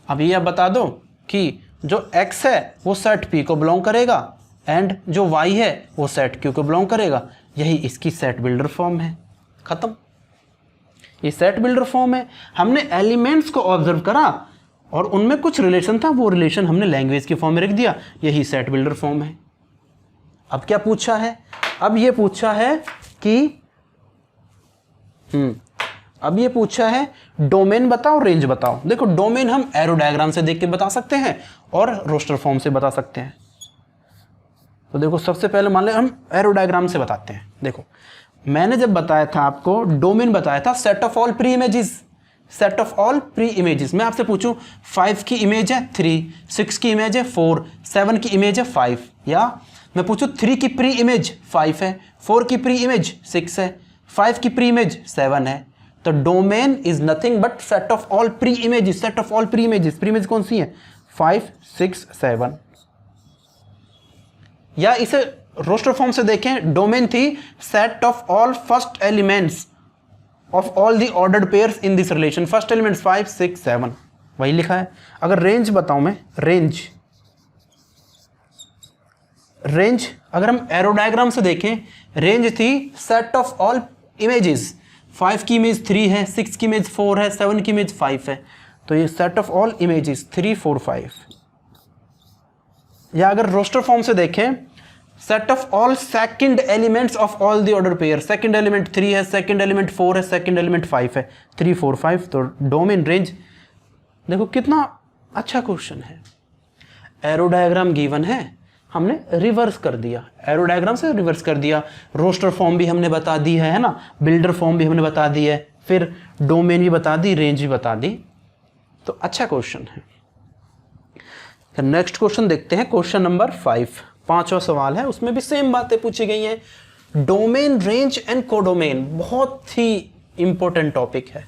अब ये आप बता दो कि जो x है वो सेट P को बिलोंग करेगा एंड जो y है वो सेट Q को बिलोंग करेगा, यही इसकी सेट बिल्डर फॉर्म है, खत्म। ये सेट बिल्डर फॉर्म है। हमने एलिमेंट्स को ऑब्जर्व करा और उनमें कुछ रिलेशन था, वो रिलेशन हमने लैंग्वेज की फॉर्म में रख दिया, यही सेट बिल्डर फॉर्म है। अब क्या पूछा है, अब ये पूछा है कि अब ये पूछा है डोमेन बताओ रेंज बताओ। देखो डोमेन हम एरो डायग्राम से देख के बता सकते हैं और रोस्टर फॉर्म से बता सकते हैं। तो देखो सबसे पहले मान ले हम एरो डायग्राम से बताते हैं। देखो मैंने जब बताया था आपको, डोमेन बताया था set of all pre images, set of all pre images. मैं आपसे पूछूं 5 की इमेज है 3, 6 की इमेज है 4, 7 की इमेज है 5, या मैं पूछूं 3 की प्री इमेज 5 है, 4 की प्री इमेज 6 है, 5 की प्री इमेज 7 है, तो domain is nothing but set of all pre images, set of all pre images. Pre image कौन सी है, 5, 6, 7। या इसे रोस्टर फॉर्म से देखें, डोमेन थी set of all first elements of all the ordered pairs in this relation, first elements 5, 6, 7, वही लिखा है। अगर रेंज बताऊं मैं, रेंज अगर हम एरो डायग्राम से देखें, रेंज थी सेट ऑफ ऑल इमेजेस, 5 की इमेज 3 है, 6 की इमेज 4 है, 7 की इमेज 5 है, तो ये सेट ऑफ ऑल इमेजेस 3, 4, 5। या अगर रोस्टर फॉर्म से देखें, set of all second elements of all the order pair, second element 3 है, सेकंड एलिमेंट 4 है, सेकंड एलिमेंट 5 है, 3, 4, 5, तो डोमेन रेंज। देखो कितना अच्छा क्वेश्चन है। एरो डायग्राम गिवन है, हमने रिवर्स कर दिया, एरो डायग्राम से रिवर्स कर दिया, रोस्टर फॉर्म भी हमने बता दी है ना, बिल्डर फॉर्म भी हमने बता दी है, फिर डोमेन भी बता दी, रेंज भी बता दी, तो अच्छा क्वेश्चन है। नेक्स्ट क्वेश्चन देखते हैं, क्वेश्चन नंबर 5, 5वां सवाल है, उसमें भी सेम बातें पूछी गई हैं। डोमेन, रेंज एंड कोडोमेन बहुत ही इंपॉर्टेंट टॉपिक है,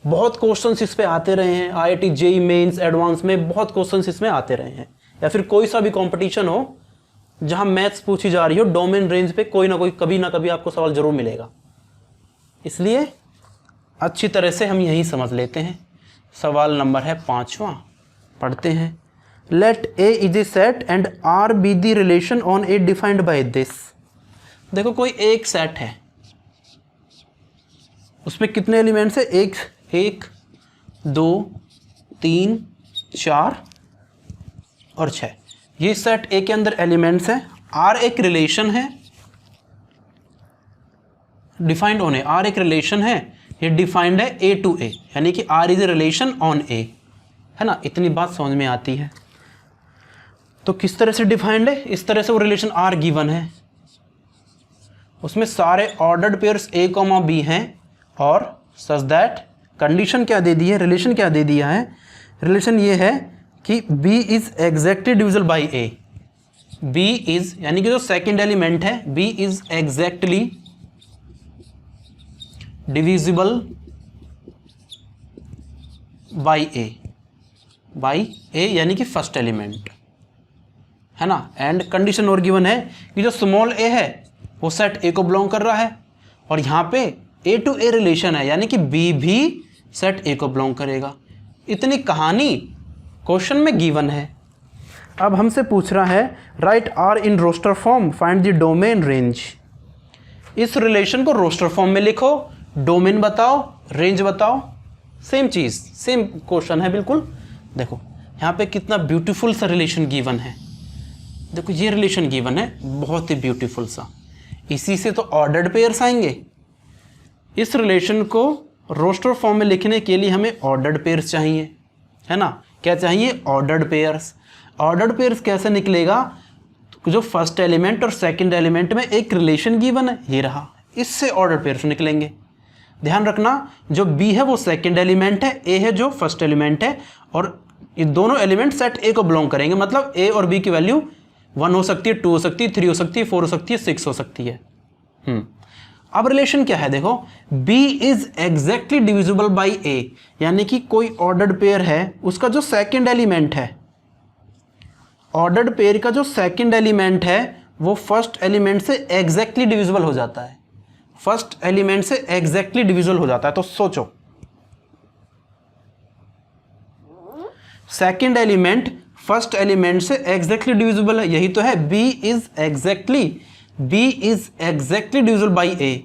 बहुत क्वेश्चंस इस पे आते रहे हैं, IIT JEE मेंस एडवांस में बहुत क्वेश्चंस इसमें आते रहे हैं, या फिर कोई सा भी कंपटीशन हो जहां मैथ्स पूछी जा रही हो, डोमेन रेंज पे कोई ना कोई कभी ना कभी आपको सवाल जरूर मिलेगा, इसलिए अच्छी तरह से हम यही समझ लेते हैं। सवाल नंबर है 5वां, पढ़ते हैं। Let A is a set and R be the relation on A defined by this। देखो कोई एक सेट है, उसमें कितने एलिमेंट्स है, 1, 2, 3, 4 और 6। ये सेट A के अंदर एलिमेंट्स है, R एक रिलेशन है, डिफाइंड ऑन ए, R एक रिलेशन है, ये डिफाइंड है A to A, यानी कि R is a relation on A, है ना, इतनी बात समझ में आती है। तो किस तरह से डिफाइंड है, इस तरह से वो रिलेशन R गिवन है, उसमें सारे ऑर्डर्ड पेयर्स A, B हैं, और सच दैट कंडीशन क्या दे दी है, रिलेशन क्या दे दिया है, रिलेशन ये है कि B is exactly divisible by A। B is यानी कि जो सेकंड एलिमेंट है, B is exactly divisible by A यानी कि फर्स्ट एलिमेंट, है ना। एंड कंडीशन और गिवन है कि जो स्मॉल a है वो सेट A को बिलोंग कर रहा है, और यहाँ पे A to A रिलेशन है, यानी कि B भी सेट A को बिलोंग करेगा। इतनी कहानी क्वेश्चन में गिवन है। अब हमसे पूछ रहा है write R in roster form, find the domain range. इस रिलेशन को रोस्टर फॉर्म में लिखो, डोमेन बताओ, रेंज बताओ, सेम चीज़, सेम क्वेश्चन है बिल्कुल। देखो यहाँ पे कितना ब्यूटीफुल सा रिलेशन गिवन है, देखो ये रिलेशन गिवन है, बहुत ही ब्यूटीफुल सा, इसी से तो ऑर्डर्ड पेयर्स आएंगे। इस रिलेशन को रोस्टर फॉर्म में लिखने के लिए हमें ऑर्डर्ड पेयर्स चाहिए, है ना। क्या चाहिए, ऑर्डर्ड पेयर्स। ऑर्डर्ड पेयर्स कैसे निकलेगा, तो जो फर्स्ट एलिमेंट और सेकंड एलिमेंट में एक रिलेशन गिवन है, ये रहा, इससे ऑर्डर्ड पेयर्स निकलेंगे। ध्यान रखना, जो B है वो सेकंड एलिमेंट है, A है जो फर्स्ट एलिमेंट है, और ये दोनों एलिमेंट सेट A को बिलोंग करेंगे, मतलब A और B की वैल्यू 1 हो सकती है, 2 हो सकती है, 3 हो सकती है, 4 हो सकती है, 6 हो सकती है। अब रिलेशन क्या है देखो, B is exactly divisible by A, यानी कि कोई ऑर्डर्ड पेयर है, उसका जो सेकंड एलिमेंट है, ऑर्डर्ड पेयर का जो सेकंड एलिमेंट है वो फर्स्ट एलिमेंट से एग्जैक्टली डिविजिबल हो जाता है, फर्स्ट एलिमेंट से एग्जैक्टली डिविजिबल हो जाता है। तो सोचो सेकंड एलिमेंट फर्स्ट एलिमेंट से एग्जैक्टली डिविजिबल है, यही तो है B is exactly divisible by A,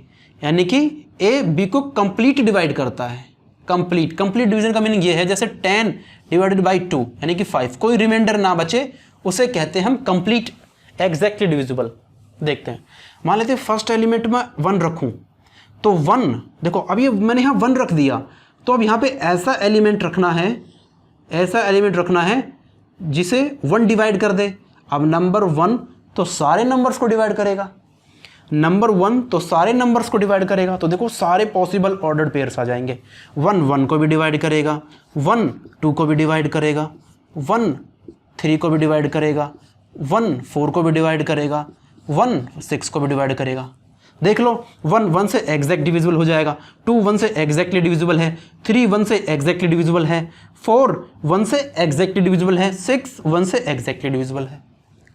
यानी कि A B को कंप्लीट डिवाइड करता है। कंप्लीट डिवीजन का मीनिंग ये है जैसे 10 डिवाइडेड बाई 2 यानी कि 5, कोई रिमाइंडर ना बचे, उसे कहते हैं हम कंप्लीट एग्जैक्टली डिविजिबल। देखते हैं, मान लेते हैं फर्स्ट एलिमेंट में 1 रखूं, तो 1 देखो अब ये मैंने यहाँ 1 रख दिया, तो अब यहाँ पे ऐसा एलिमेंट रखना है जिसे 1 डिवाइड कर दे। अब नंबर 1 तो सारे नंबर्स को डिवाइड करेगा, नंबर 1 तो सारे नंबर्स को डिवाइड करेगा, तो देखो सारे पॉसिबल ऑर्डर्ड पेयर्स आ जाएंगे। 1 1 को भी डिवाइड करेगा, 1 2 को भी डिवाइड करेगा, 1 3 को भी डिवाइड करेगा, 1 4 को भी डिवाइड करेगा, 1 6 को भी डिवाइड करेगा। देख लो 1 1 से एग्जैक्ट डिविजिबल हो जाएगा, 2 1 से एग्जैक्टली डिविजिबल है, 3 1 से एग्जैक्टली डिविजिबल है, 4 1 से एग्जैक्टली डिविजिबल है, 6 1 से एग्जैक्टली डिविजिबल है।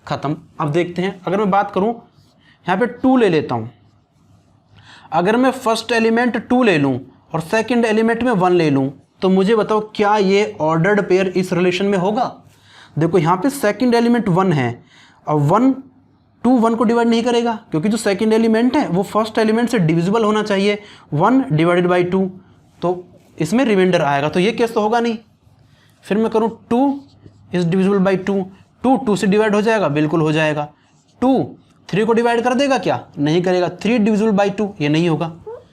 खत्म। अब देखते हैं, अगर मैं बात करूं यहाँ पे 2 ले लेता हूं, अगर मैं फर्स्ट एलिमेंट 2 ले लूं और सेकंड एलिमेंट में 1 ले लूं, तो मुझे बताओ क्या ये ऑर्डर्ड पेयर इस रिलेशन में होगा। देखो यहाँ पे सेकंड एलिमेंट 1 है, अब 2 1 को डिवाइड नहीं करेगा, क्योंकि जो सेकंड एलिमेंट है वो फर्स्ट एलिमेंट से डिविजिबल होना चाहिए। 1 डिवाइडेड बाई 2, तो इसमें रिमाइंडर आएगा, तो ये केस तो होगा नहीं। फिर मैं करूँ 2 इज डिविजिबल बाई 2, 2 से डिवाइड हो जाएगा, बिल्कुल हो जाएगा। 2 3 को डिवाइड कर देगा क्या, नहीं करेगा। 3 डिविजिबल बाई 2, ये नहीं होगा,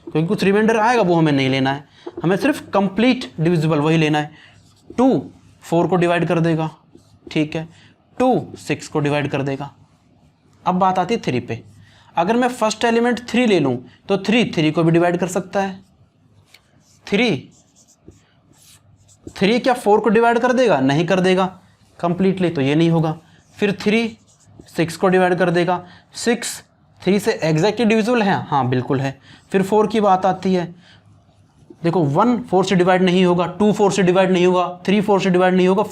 क्योंकि कुछ रिमाइंडर आएगा, वो हमें नहीं लेना है, हमें सिर्फ कंप्लीट डिविजिबल वही लेना है। 2 4 को डिवाइड कर देगा, ठीक है। 2 6 को डिवाइड कर देगा। अब बात आती है 3 पे, अगर मैं फर्स्ट एलिमेंट 3 ले लूँ तो 3 को भी डिवाइड कर सकता है। 3 क्या 4 को डिवाइड कर देगा, नहीं कर देगा कंप्लीटली, तो ये नहीं होगा। फिर 3 6 को डिवाइड कर देगा, 6 3 से एग्जैक्टली डिविजिबल है, हाँ बिल्कुल है। फिर 4 की बात आती है, देखो 1 4 से डिवाइड नहीं होगा, 2 4 से डिवाइड नहीं होगा, 3 4 से डिवाइड नहीं होगा,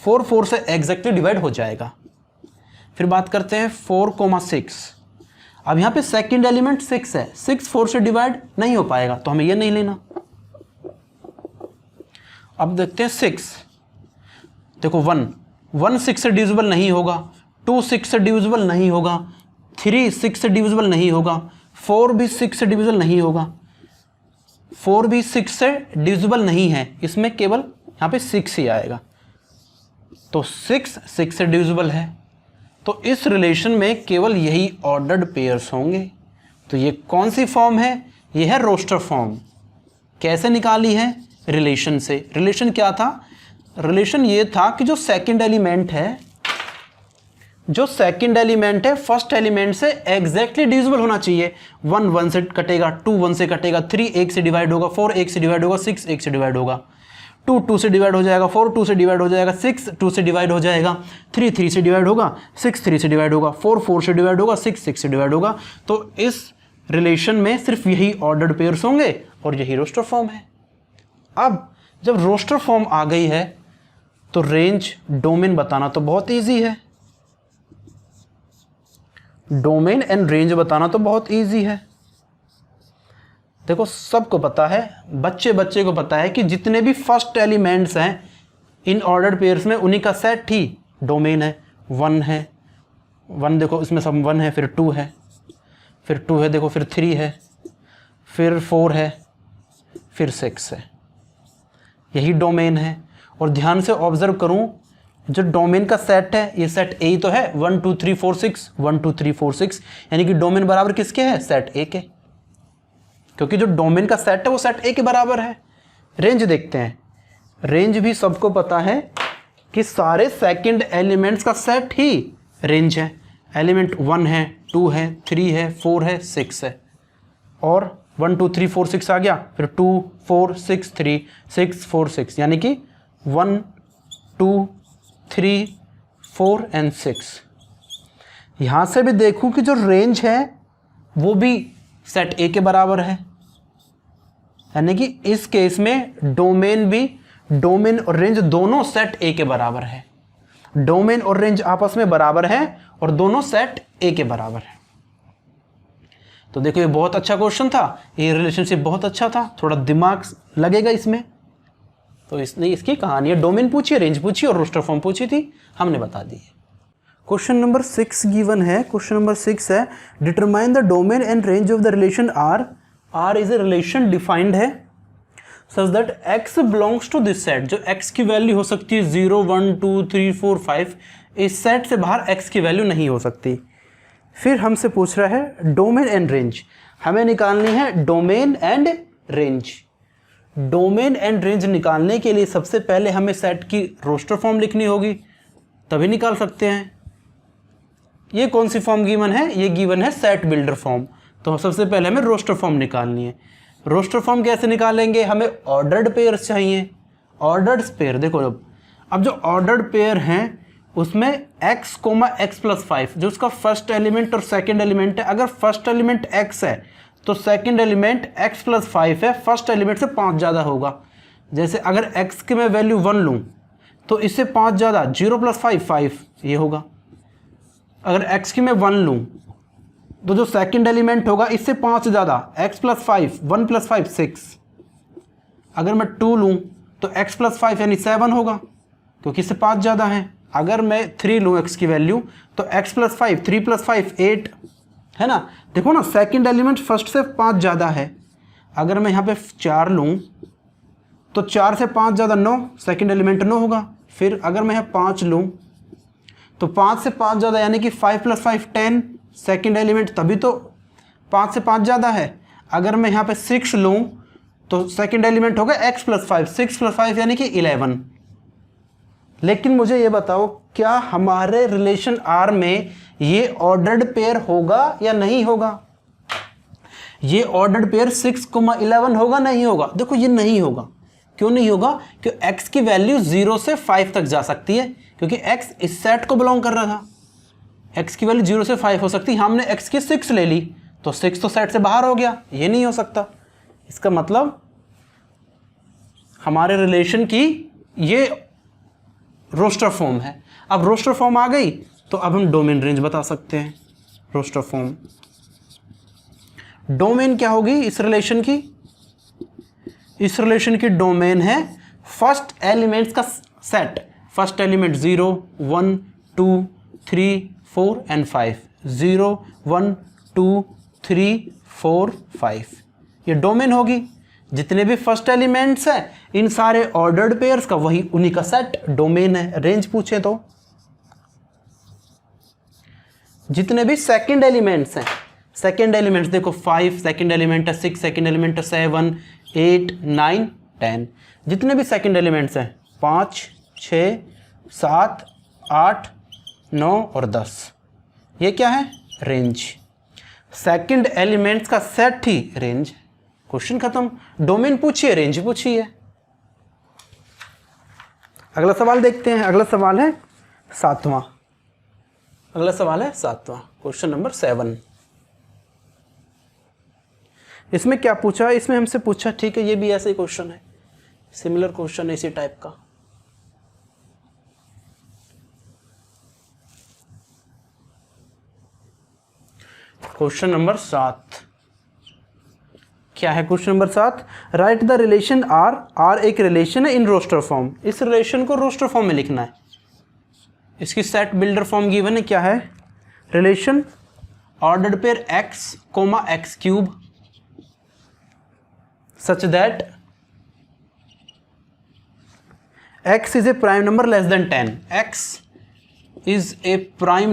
4 से एग्जैक्टली डिवाइड हो जाएगा। फिर बात करते हैं 4,6, अब यहाँ पे सेकंड एलिमेंट 6 है, 6 4 से डिवाइड नहीं हो पाएगा, तो हमें ये नहीं लेना। अब देखते हैं 6, देखो 1 6 से डिविजिबल नहीं होगा, 2 6 से डिविजिबल नहीं होगा, 3 6 से डिविजिबल नहीं होगा, 4 भी 6 से डिविजिबल नहीं होगा, 4 भी 6 से डिविजिबल नहीं है, इसमें केवल यहाँ पे 6 ही आएगा, तो 6 6 से डिविजिबल है। तो इस रिलेशन में केवल यही ऑर्डर्ड पेयर्स होंगे। तो ये कौन सी फॉर्म है, ये है रोस्टर फॉर्म। कैसे निकाली है, रिलेशन से। रिलेशन क्या था, रिलेशन ये था कि जो सेकंड एलिमेंट है फर्स्ट एलिमेंट से एग्जैक्टली डिविजिबल होना चाहिए। 1 1 से कटेगा, 2 1 से कटेगा, 3 1 से डिवाइड होगा, 4 1 से डिवाइड होगा, 6 1 से डिवाइड होगा, 2 2 से डिवाइड हो जाएगा, 4 2 से डिवाइड हो जाएगा, 6 2 से डिवाइड हो जाएगा, 3 3 से डिवाइड होगा, 6 3 से डिवाइड होगा, 4 4 से डिवाइड होगा, 6 6 से डिवाइड होगा। तो इस रिलेशन में सिर्फ यही ऑर्डर्ड पेयर्स होंगे और यही रोस्टर फॉर्म है। अब जब रोस्टर फॉर्म आ गई है तो रेंज डोमेन बताना तो बहुत ईजी है, डोमेन एंड रेंज बताना तो बहुत ईजी है। देखो सबको पता है, बच्चे को पता है कि जितने भी फर्स्ट एलिमेंट्स हैं इन ऑर्डर्ड पेयर्स में उन्हीं का सेट ही डोमेन है। 1 है, 1 देखो इसमें सब 1 है, फिर 2 है, फिर 2 है, देखो फिर 3 है, फिर 4 है, फिर 6 है, यही डोमेन है। और ध्यान से ऑब्जर्व करूं, जो डोमेन का सेट है ये सेट ए ही तो है, 1 2 3 4 6, 1 2 3 4 6, यानी कि डोमेन बराबर किसके है, सेट ए के, क्योंकि जो डोमेन का सेट है वो सेट ए के बराबर है। रेंज देखते हैं, रेंज भी सबको पता है कि सारे सेकंड एलिमेंट्स का सेट ही रेंज है। एलिमेंट 1 है, 2 है, 3 है, 4 है, 6 है, और 1 2 3 4 6 आ गया, फिर 2 4 6 3 6 4 6, यानी कि 1 2 3 4 and 6। यहाँ से भी देखूँ कि जो रेंज है वो भी सेट ए के बराबर है, यानी कि इस केस में डोमेन और रेंज दोनों सेट ए के बराबर है। डोमेन और रेंज आपस में बराबर है और दोनों सेट ए के बराबर है। तो देखो ये बहुत अच्छा क्वेश्चन था, ये रिलेशनशिप बहुत अच्छा था, थोड़ा दिमाग लगेगा इसमें। तो इसकी कहानी है, डोमेन पूछी, रेंज पूछी और रोस्टर फॉर्म पूछी थी, हमने बता दी। क्वेश्चन नंबर 6 गिवन है। क्वेश्चन नंबर 6 है, determine the domain and range of the relation R. R is a relation defined है such that x belongs to this set. जो एक्स की वैल्यू हो सकती है 0 1 2 3 4 5, इस सेट से बाहर एक्स की वैल्यू नहीं हो सकती। फिर हमसे पूछ रहा है डोमेन एंड रेंज, हमें निकालनी है domain and range. Domain and range निकालने के लिए सबसे पहले हमें सेट की रोस्टर फॉर्म लिखनी होगी, तभी निकाल सकते हैं। ये कौन सी फॉर्म गिवन है? ये गिवन है सेट बिल्डर फॉर्म। तो सबसे पहले हमें रोस्टर फॉर्म निकालनी है। रोस्टर फॉर्म कैसे निकालेंगे? हमें ऑर्डर्ड पेयर्स चाहिए। ऑर्डर्ड पेयर देखो, अब जो ऑर्डर्ड पेयर हैं उसमें x, x+5 जो उसका फर्स्ट एलिमेंट और सेकंड एलिमेंट है। अगर फर्स्ट एलिमेंट x है तो सेकंड एलिमेंट x+5 है, फर्स्ट एलिमेंट से 5 ज़्यादा होगा। जैसे अगर x की मैं वैल्यू 1 लूँ तो इससे 5 ज़्यादा 0 + 5 5 ये होगा। अगर x की मैं 1 लूँ तो जो सेकंड एलिमेंट होगा इससे 5 ज़्यादा x+5 1 + 5 6। अगर मैं 2 लूँ तो x+5 यानी 7 होगा क्योंकि इससे 5 ज़्यादा है। अगर मैं 3 लूँ x की वैल्यू तो x+5 3 + 5 8 है ना। देखो ना, सेकंड एलिमेंट फर्स्ट से 5 ज़्यादा है। अगर मैं यहाँ पे 4 लूँ तो 4 से 5 ज़्यादा 9, सेकंड एलिमेंट 9 होगा। फिर अगर मैं यहाँ 5 लूँ तो 5 से 5 ज़्यादा यानी कि 5 + 5 10, सेकंड एलिमेंट तभी तो 5 से 5 ज़्यादा है। अगर मैं यहाँ पे 6 लूँ तो सेकंड एलिमेंट होगा x+5 6 + 5 यानी कि 11। लेकिन मुझे ये बताओ, क्या हमारे रिलेशन R में ये ऑर्डर्ड पेयर होगा या नहीं होगा? ये ऑर्डर्ड पेयर 6, 11 होगा नहीं होगा? देखो ये नहीं होगा। क्यों नहीं होगा? क्योंकि x की वैल्यू 0 से 5 तक जा सकती है, क्योंकि x इस सेट को बिलोंग कर रहा था। x की वैल्यू 0 से 5 हो सकती है, हमने x की 6 ले ली तो 6 तो सेट से बाहर हो गया, ये नहीं हो सकता। इसका मतलब हमारे रिलेशन की ये रोस्टर फॉर्म है। अब रोस्टर फॉर्म आ गई तो अब हम डोमेन रेंज बता सकते हैं। रोस्टर फॉर्म डोमेन क्या होगी इस रिलेशन की? इस रिलेशन की डोमेन है फर्स्ट एलिमेंट्स का सेट। फर्स्ट एलिमेंट 0 1 2 3 4 एंड 5, 0 1 2 3 4 5 ये डोमेन होगी। जितने भी फर्स्ट एलिमेंट्स हैं इन सारे ऑर्डर्ड पेयर्स का वही उन्हीं का सेट डोमेन है। रेंज पूछे तो जितने भी सेकंड एलिमेंट्स हैं, सेकंड एलिमेंट्स देखो 5 सेकंड एलिमेंट है, 6 सेकंड एलिमेंट है, 7 8 9 10, जितने भी सेकंड एलिमेंट्स हैं 5 6 7 8 9 और 10, ये क्या है? रेंज। सेकंड एलिमेंट्स का सेट ही रेंज। क्वेश्चन खत्म। डोमेन पूछिए, रेंज पूछिए। अगला सवाल देखते हैं। अगला सवाल है 7वां। अगला सवाल है 7वां, क्वेश्चन नंबर 7। इसमें क्या पूछा? इसमें हमसे पूछा, ठीक है ये भी ऐसे ही क्वेश्चन है, सिमिलर क्वेश्चन इसी टाइप का। क्वेश्चन नंबर 7 क्या है? Question number 7, write the relation R. R एक रिलेशन है इन रोस्टर फॉर्म। इस रिलेशन को रोस्टर फॉर्म में लिखना है। इसकी सेट बिल्डर फॉर्म गिवन है, क्या है? Relation ordered pair x, x³ such that x is a prime number less than 10। x is a prime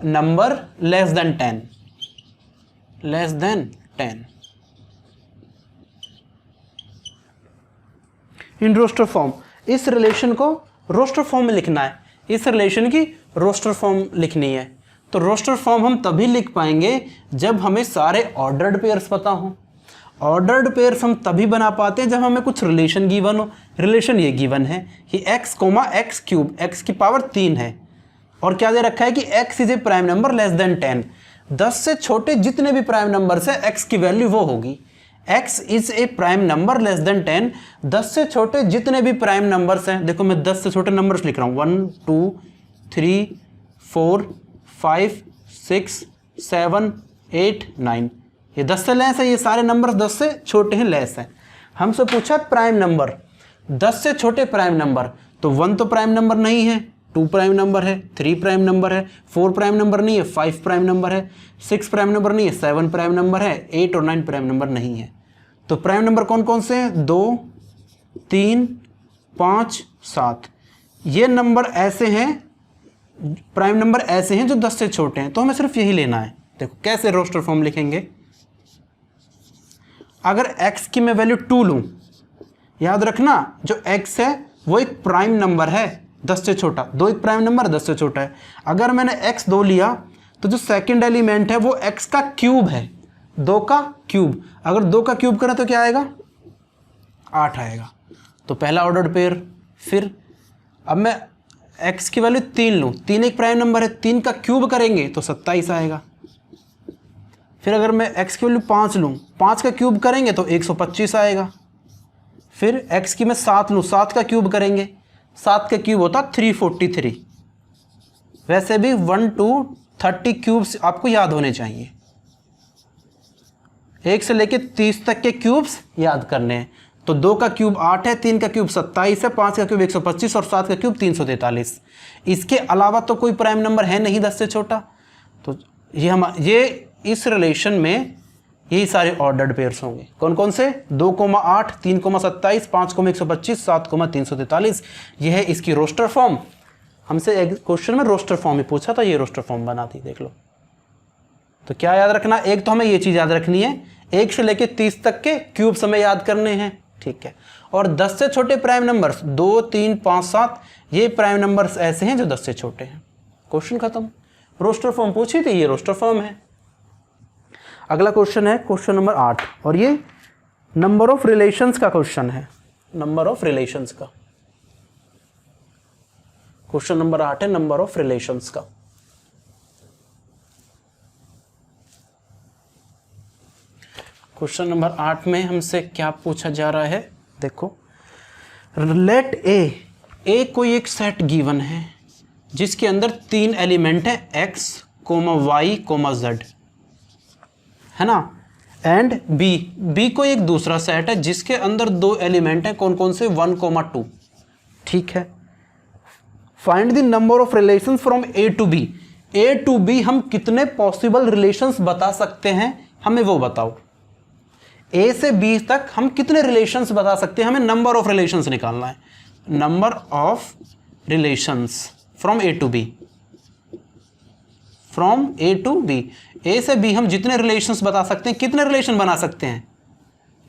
number less than 10, less than 10 in roster form. इस रिलेशन को रोस्टर फॉर्म में लिखना है। इस रिलेशन की रोस्टर फॉर्म लिखनी है। तो रोस्टर फॉर्म हम तभी लिख पाएंगे जब हमें सारे ऑर्डर्ड पेयर्स पता हो। ऑर्डर्ड पेयर्स हम तभी बना पाते हैं जब हमें कुछ रिलेशन गिवन हो। रिलेशन ये गिवन है कि x, x³ x की पावर 3 है। और क्या दे रखा है कि x is a prime number less than 10। 10 से छोटे जितने भी प्राइम नंबर से x की वैल्यू वो होगी। x is a prime number less than 10। 10 से छोटे जितने भी प्राइम नंबर्स हैं, देखो मैं 10 से छोटे नंबर्स लिख रहा हूँ, 1 2 3 4 5 6 7 8 9, ये 10 से लेस है, ये सारे नंबर 10 से छोटे हैं, लेस हैं। हमसे पूछा प्राइम नंबर, 10 से छोटे प्राइम नंबर, तो 1 तो प्राइम नंबर नहीं है, 2 प्राइम नंबर है, 3 प्राइम नंबर है, 4 प्राइम नंबर नहीं है, 5 प्राइम नंबर है, 6 प्राइम नंबर नहीं है, 7 प्राइम नंबर है, 8 और 9 प्राइम नंबर नहीं है। तो प्राइम नंबर कौन कौन से हैं? 2 3 5 7, ये नंबर ऐसे हैं, प्राइम नंबर ऐसे हैं जो 10 से छोटे हैं, तो हमें सिर्फ यही लेना है। देखो कैसे रोस्टर फॉर्म लिखेंगे। अगर x की मैं वैल्यू 2 लूँ, याद रखना जो x है वो एक प्राइम नंबर है 10 से छोटा, 2 एक प्राइम नंबर 10 से छोटा है। अगर मैंने x 2 लिया तो जो सेकंड एलिमेंट है वो x का क्यूब है, 2 का क्यूब। अगर 2 का क्यूब करें तो क्या आएगा? 8 आएगा। तो पहला ऑर्डर्ड पेयर। फिर अब मैं x की वैल्यू 3 लूँ, 3 एक प्राइम नंबर है, 3 का क्यूब करेंगे तो 27 आएगा। फिर अगर मैं x की वैल्यू 5 लूँ, 5 का क्यूब करेंगे तो 125 आएगा। फिर x की मैं 7 लूँ, 7 का क्यूब करेंगे, 7 का क्यूब होता 343। वैसे भी 1 to 30 क्यूब्स आपको याद होने चाहिए, 1 से लेके 30 तक के क्यूब्स याद करने हैं। तो 2 का क्यूब 8 है, 3 का क्यूब 27 है, 5 का क्यूब 125 और 7 का क्यूब 343। इसके अलावा तो कोई प्राइम नंबर है नहीं 10 से छोटा। तो ये इस रिलेशन में यही सारे ऑर्डर्ड पेयर्स होंगे। कौन कौन से? 2,8, 3,27, 5,125, 7,343। यह है इसकी रोस्टर फॉर्म। हमसे एक क्वेश्चन में रोस्टर फॉर्म ही पूछा था, ये रोस्टर फॉर्म बना थी, देख लो। तो क्या याद रखना? एक तो हमें ये चीज़ याद रखनी है, 1 से लेके 30 तक के क्यूब्स हमें याद करने हैं, ठीक है। और 10 से छोटे प्राइम नंबर्स 2 3 5 7, ये प्राइम नंबर्स ऐसे हैं जो 10 से छोटे हैं। क्वेश्चन खत्म। रोस्टर फॉर्म पूछी थी, ये रोस्टर फॉर्म है। अगला क्वेश्चन है क्वेश्चन नंबर 8, और ये नंबर ऑफ रिलेशंस का क्वेश्चन है। नंबर ऑफ रिलेशंस का क्वेश्चन नंबर 8 है, नंबर ऑफ रिलेशंस का। क्वेश्चन नंबर 8 में हमसे क्या पूछा जा रहा है? देखो, लेट ए कोई एक सेट गिवन है जिसके अंदर 3 एलिमेंट है x, y, z, है ना। एंड बी कोई एक दूसरा सेट है जिसके अंदर 2 एलिमेंट है, कौन कौन से? 1, 2, ठीक है। Find the number of relations from A to B. A to B हम कितने पॉसिबल रिलेशंस बता सकते हैं, हमें वो बताओ। ए से बी तक हम कितने रिलेशंस बता सकते हैं, हमें नंबर ऑफ रिलेशंस निकालना है। Number of relations from A to B, from A to B. A से बी हम जितने रिलेशंस बता सकते हैं, कितने रिलेशन बना सकते हैं?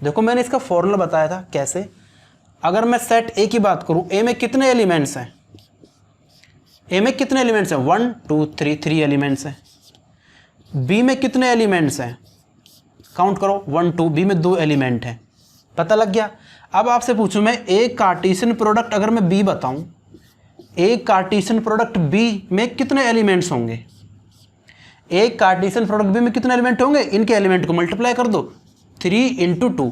देखो मैंने इसका फॉर्मूला बताया था कैसे। अगर मैं सेट ए की बात करूं, ए में कितने एलिमेंट्स हैं? ए में कितने एलिमेंट्स हैं? 1 2 3 एलिमेंट्स हैं। बी में कितने एलिमेंट्स हैं? काउंट करो, 1 2, बी में 2 एलिमेंट हैं। पता लग गया। अब आपसे पूछूं मैं, ए कार्टेशियन प्रोडक्ट अगर मैं बी बताऊं, ए कार्टेशियन प्रोडक्ट बी में कितने एलिमेंट्स होंगे? एक कार्टेशियन प्रोडक्ट बी में कितने एलिमेंट होंगे? इनके एलिमेंट को मल्टीप्लाई कर दो, 3 × 2,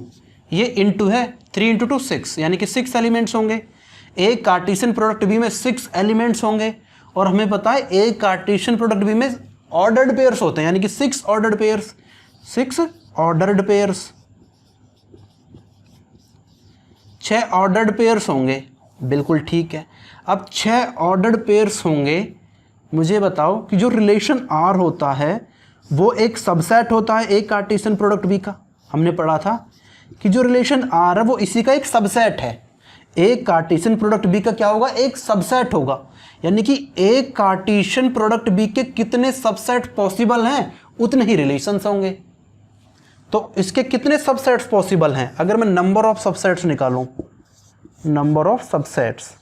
ये इंटू है 3 × 2 6, यानी कि 6 एलिमेंट्स होंगे। एक कार्टेशियन प्रोडक्ट बी में 6 एलिमेंट्स होंगे। और हमें पता है एक कार्टेशियन प्रोडक्ट बी में ऑर्डर्ड पेयर्स होते हैं, यानी कि 6 ordered pairs, 6 ordered pairs, 6 ordered pairs होंगे। बिल्कुल ठीक है। अब 6 ऑर्डर्ड पेयर्स होंगे, मुझे बताओ कि जो रिलेशन R होता है वो एक सबसेट होता है एक कार्टेशियन प्रोडक्ट बी का। हमने पढ़ा था कि जो रिलेशन R है वो इसी का एक सबसेट है। एक कार्टेशियन प्रोडक्ट बी का क्या होगा? एक सबसेट होगा। यानी कि एक कार्टेशियन प्रोडक्ट बी के कितने सबसेट पॉसिबल हैं, उतने ही रिलेशंस होंगे। तो इसके कितने सबसेट्स पॉसिबल हैं? अगर मैं नंबर ऑफ सबसेट्स निकालूं, नंबर ऑफ सबसेट्स,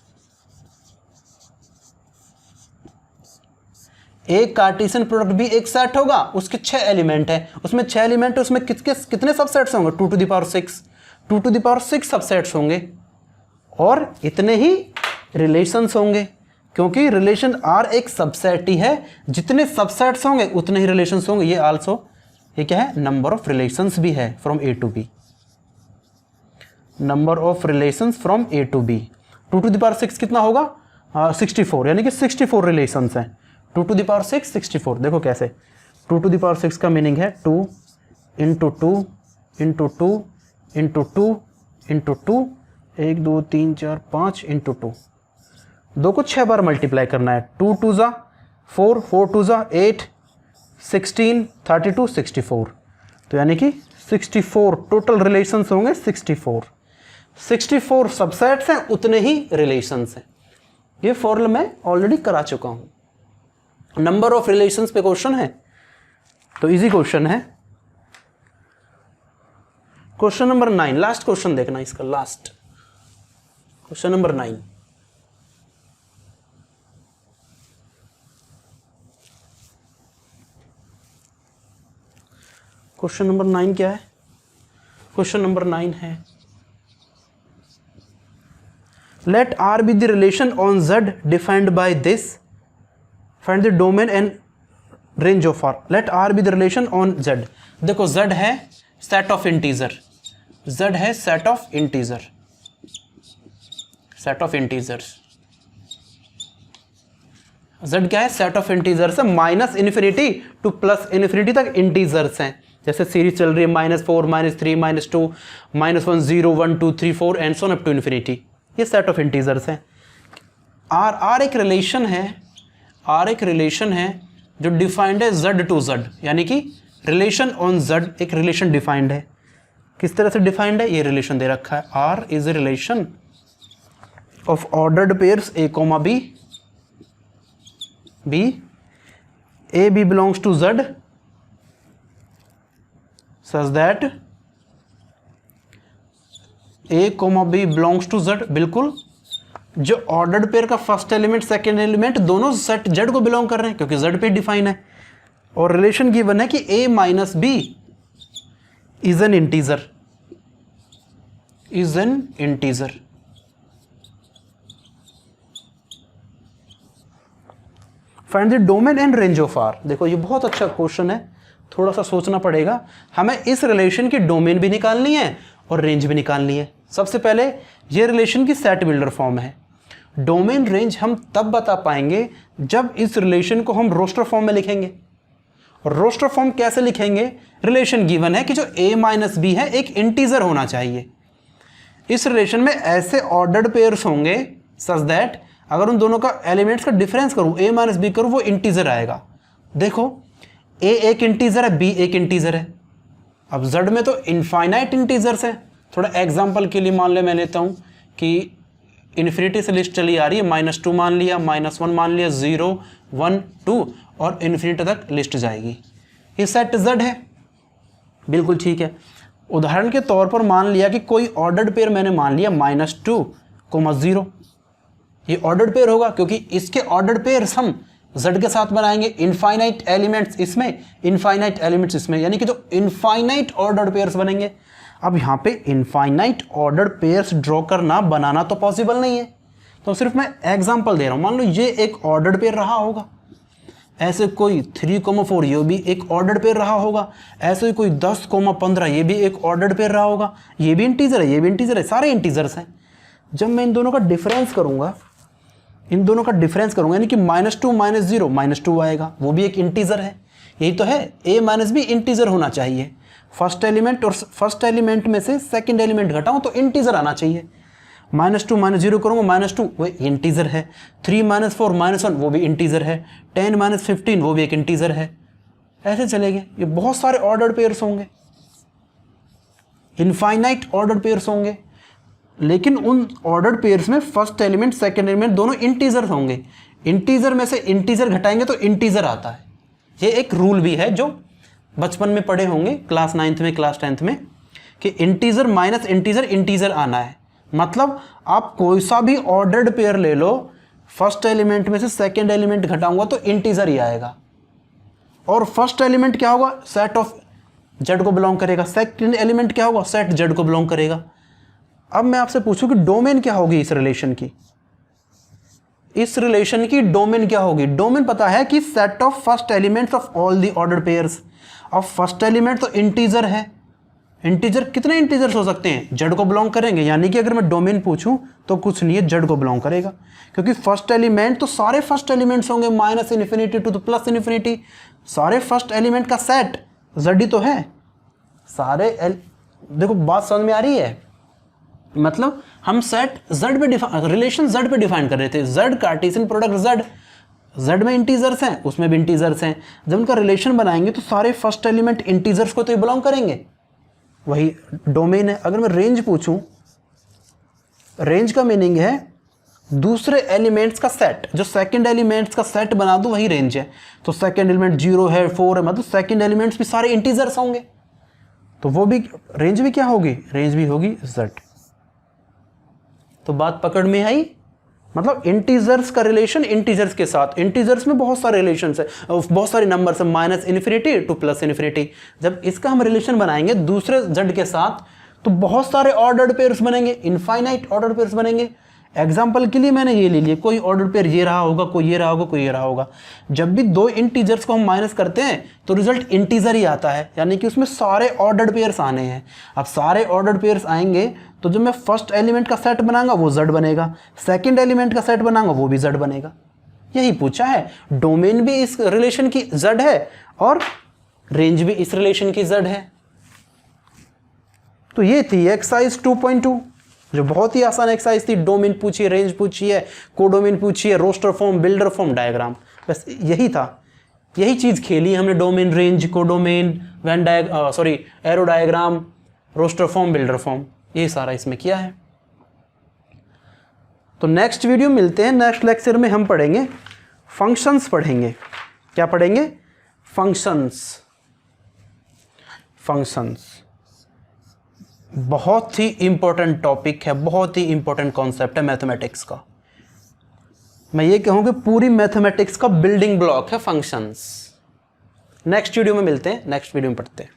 एक कार्टेशियन प्रोडक्ट भी एक सेट होगा, उसके 6 एलिमेंट है, उसमें 6 एलिमेंट है, उसमें कितने सबसेट्स होंगे? 2 to the power 6, 2 to the power 6 subsets होंगे और इतने ही रिलेशंस होंगे। क्योंकि रिलेशन आर एक सबसेट ही है, जितने सबसेट्स होंगे उतने ही रिलेशंस होंगे। ये आल्सो ये क्या है, नंबर ऑफ रिलेशंस भी है from A to B, number of relations from A to B. 2 to the power 6 कितना होगा, 64, यानी कि 64 रिलेशंस हैं। 2 to the power 6 64। देखो कैसे, 2 to the power 6 का मीनिंग है 2 into 2 into 2 into 2 into 2, 1 2 3 4 5 into 2, 2 को 6 बार मल्टीप्लाई करना है। 2 2 ज़ा 4, 4 2 ज़ा 8, 16 32 64, तो यानी कि 64 टोटल रिलेशंस होंगे। 64 सबसेट्स हैं, उतने ही रिलेशंस हैं। ये फॉर्मूला मैं ऑलरेडी करा चुका हूं। नंबर ऑफ रिलेशंस पे क्वेश्चन है तो इजी क्वेश्चन है। क्वेश्चन नंबर 9, लास्ट क्वेश्चन देखना इसका, last question number 9। Question number 9 क्या है, क्वेश्चन नंबर 9 है let R be the relation on Z defined by this, find the domain and range of R। let R be the relation on Z। देखो Z है set of integer, Z है set of integer, set of integers। Z क्या है, set of integers है, minus infinity two plus infinity तक इंटीजर्स हैं। जैसे सीरीज चल रही है -4 -3 -2 -1 0 1 2 3 4 and so on up to infinity. ये सेट ऑफ इंटीजर्स हैं। आर एक रिलेशन है, आर एक रिलेशन है जो डिफाइंड है Z टू Z, यानी कि रिलेशन ऑन Z एक रिलेशन डिफाइंड है। किस तरह से डिफाइंड है, ये रिलेशन दे रखा है, R is a relation of ordered pairs A, B, A B belongs to Z such that A, B belongs to Z। बिल्कुल, जो ऑर्डर्ड पेयर का फर्स्ट एलिमेंट सेकेंड एलिमेंट दोनों सेट Z को बिलोंग कर रहे हैं क्योंकि Z पे डिफाइन है, और रिलेशन गिवन है कि A minus B is an integer, is an integer. Find the domain and range of R। देखो ये बहुत अच्छा क्वेश्चन है, थोड़ा सा सोचना पड़ेगा। हमें इस रिलेशन की डोमेन भी निकालनी है और रेंज भी निकालनी है। सबसे पहले ये रिलेशन की सेट बिल्डर फॉर्म है। डोमेन रेंज हम तब बता पाएंगे जब इस रिलेशन को हम रोस्टर फॉर्म में लिखेंगे। और रोस्टर फॉर्म कैसे लिखेंगे, रिलेशन गिवन है कि जो A माइनस बी है एक इंटीजर होना चाहिए। इस रिलेशन में ऐसे ऑर्डर्ड पेयर्स होंगे सच दैट अगर उन दोनों का एलिमेंट्स का डिफरेंस करूं, A माइनस बी करूं, वो इंटीजर आएगा। देखो A एक इंटीजर है, B एक इंटीजर है। अब Z में तो इनफाइनाइट इंटीजर्स हैं। थोड़ा एग्जांपल के लिए मान ले, मैं लेता हूँ कि इन्फिनिटी से लिस्ट चली आ रही है, -2 मान लिया, -1 मान लिया, 0 1 2 और इन्फिनिटी तक लिस्ट जाएगी। ये सेट Z है, बिल्कुल ठीक है। उदाहरण के तौर पर मान लिया कि कोई ऑर्डर्ड पेयर मैंने मान लिया -2, 0, ये ऑर्डर्ड पेयर होगा क्योंकि इसके ऑर्डर्ड पेयर्स हम Z के साथ बनाएंगे। इनफाइनाइट एलिमेंट्स इसमें, इनफाइनाइट एलिमेंट्स इसमें, यानी कि जो इनफाइनाइट ऑर्डर्ड पेयर्स बनेंगे। अब यहाँ पे इनफाइनाइट ऑर्डर्ड पेयर्स ड्रॉ करना, बनाना तो पॉसिबल नहीं है, तो सिर्फ मैं एग्जांपल दे रहा हूँ। मान लो ये एक ऑर्डर्ड पेयर रहा होगा, ऐसे कोई 3,4 ये भी एक ऑर्डर्ड पेयर रहा होगा, ऐसे कोई 10,15 ये भी एक ऑर्डर्ड पेयर रहा होगा, ये भी इंटीजर है, ये भी इंटीजर है, सारे इंटीजर्स हैं। जब मैं इन दोनों का डिफरेंस करूँगा, इन दोनों का डिफरेंस करूंगा, यानी कि -2 -0 -2 आएगा, वो भी एक इंटीजर है। यही तो है, A माइनस बी इंटीजर होना चाहिए। फर्स्ट एलिमेंट और फर्स्ट एलिमेंट में से सेकंड एलिमेंट घटाऊं तो इंटीजर आना चाहिए। -2 -0 करूंगा, -2 वो इंटीजर है, 3 -4 -1 वो भी इंटीजर है, 10 -15 वो भी एक इंटीजर है। ऐसे चलेंगे, ये बहुत सारे ऑर्डर्ड पेयर्स होंगे, इनफाइनाइट ऑर्डर्ड पेयर्स होंगे, लेकिन उन ऑर्डर्ड पेयर्स में फर्स्ट एलिमेंट सेकंड एलिमेंट दोनों इंटीजर होंगे। इंटीजर में से इंटीजर घटाएंगे तो इंटीजर आता है। ये एक रूल भी है जो बचपन में पढ़े होंगे, क्लास 9th में, क्लास 10th में, कि इंटीजर माइनस इंटीजर इंटीजर आना है। मतलब आप कोई सा भी ऑर्डर्ड पेयर ले लो, फर्स्ट एलिमेंट में से सेकंड एलिमेंट घटाऊंगा तो इंटीजर ही आएगा। और फर्स्ट एलिमेंट क्या होगा, सेट ऑफ Z को बिलोंग करेगा, सेकंड एलिमेंट क्या होगा, सेट Z को बिलोंग करेगा। अब मैं आपसे पूछूं कि डोमेन क्या होगी इस रिलेशन की, इस रिलेशन की डोमेन क्या होगी? डोमेन पता है कि set of first elements of all the ordered pairs. अब फर्स्ट एलिमेंट तो इंटीजर है, इंटीजर कितने इंटीजर्स हो सकते हैं? जेड को बिलोंग करेंगे, यानी कि अगर मैं डोमेन पूछूं तो कुछ नहीं है, जेड को बिलोंग करेगा, क्योंकि फर्स्ट एलिमेंट तो सारे फर्स्ट एलिमेंट्स होंगे minus infinity to the plus infinity. सारे फर्स्ट एलिमेंट का सेट जेड ही तो है। देखो बात समझ में आ रही है? मतलब हम सेट जेड पे रिलेशन जेड पे डिफाइन कर रहे थे। जेड कार्टेशियन प्रोडक्ट जेड में इंटीजर्स हैं, उसमें भी इंटीजर्स हैं। जब उनका रिलेशन बनाएंगे तो सारे फर्स्ट एलिमेंट इंटीजर्स को तो बिलोंग करेंगे, वही डोमेन है। अगर मैं रेंज पूछूं, रेंज का मीनिंग है दूसरे एलिमेंट्स का सेट, जो सेकंड एलिमेंट्स का सेट बना दूं वही रेंज है। तो सेकंड एलिमेंट 0 है, 4 है, मतलब सेकंड एलिमेंट्स भी सारे इंटीजर्स होंगे, तो वो भी रेंज भी क्या होगी? रेंज भी होगी जेड। तो बात पकड़ में आई? मतलब इंटीजर्स का रिलेशन इंटीजर्स के साथ, इंटीजर्स में बहुत सारे रिलेशंस है, बहुत सारे नंबर्स है, minus infinity two plus infinity. जब इसका हम रिलेशन बनाएंगे दूसरे जेड के साथ तो बहुत सारे ऑर्डर्ड पेयर्स बनेंगे, इनफाइनाइट ऑर्डर पेयर्स बनेंगे। एग्जाम्पल के लिए मैंने ये ले लिया, कोई ऑर्डर पेयर ये रहा होगा, कोई ये रहा होगा, कोई ये रहा होगा। जब भी दो इंटीजर्स को हम माइनस करते हैं तो रिजल्ट इंटीजर ही आता है, यानी कि उसमें सारे ऑर्डर्ड पेयर्स आने हैं। अब सारे ऑर्डर्ड पेयर्स आएंगे तो जब मैं फर्स्ट एलिमेंट का सेट बनाऊंगा वो जेड बनेगा, सेकंड एलिमेंट का सेट बनाऊंगा वो भी जेड बनेगा। यही पूछा है। डोमेन भी इस रिलेशन की जेड है और रेंज भी इस रिलेशन की जेड है। तो ये थी एक्सरसाइज 2.2, जो बहुत ही आसान एक्सरसाइज थी। डोमेन पूछिए, रेंज पूछिए, कोडोमेन पूछिए, roster form, builder form, diagram, बस यही था। यही चीज़ खेली हमने, domain, range, codomain, arrow diagram, roster form, builder form, ये सारा इसमें किया है। तो नेक्स्ट वीडियो मिलते हैं। नेक्स्ट लेक्चर में हम पढ़ेंगे फंक्शंस पढ़ेंगे। क्या पढ़ेंगे? फंक्शंस। बहुत ही इंपॉर्टेंट टॉपिक है, बहुत ही इंपॉर्टेंट कॉन्सेप्ट है मैथमेटिक्स का। मैं ये कहूँ कि पूरी मैथमेटिक्स का बिल्डिंग ब्लॉक है फंक्शंस। नेक्स्ट वीडियो में मिलते हैं, नेक्स्ट वीडियो में पढ़ते हैं।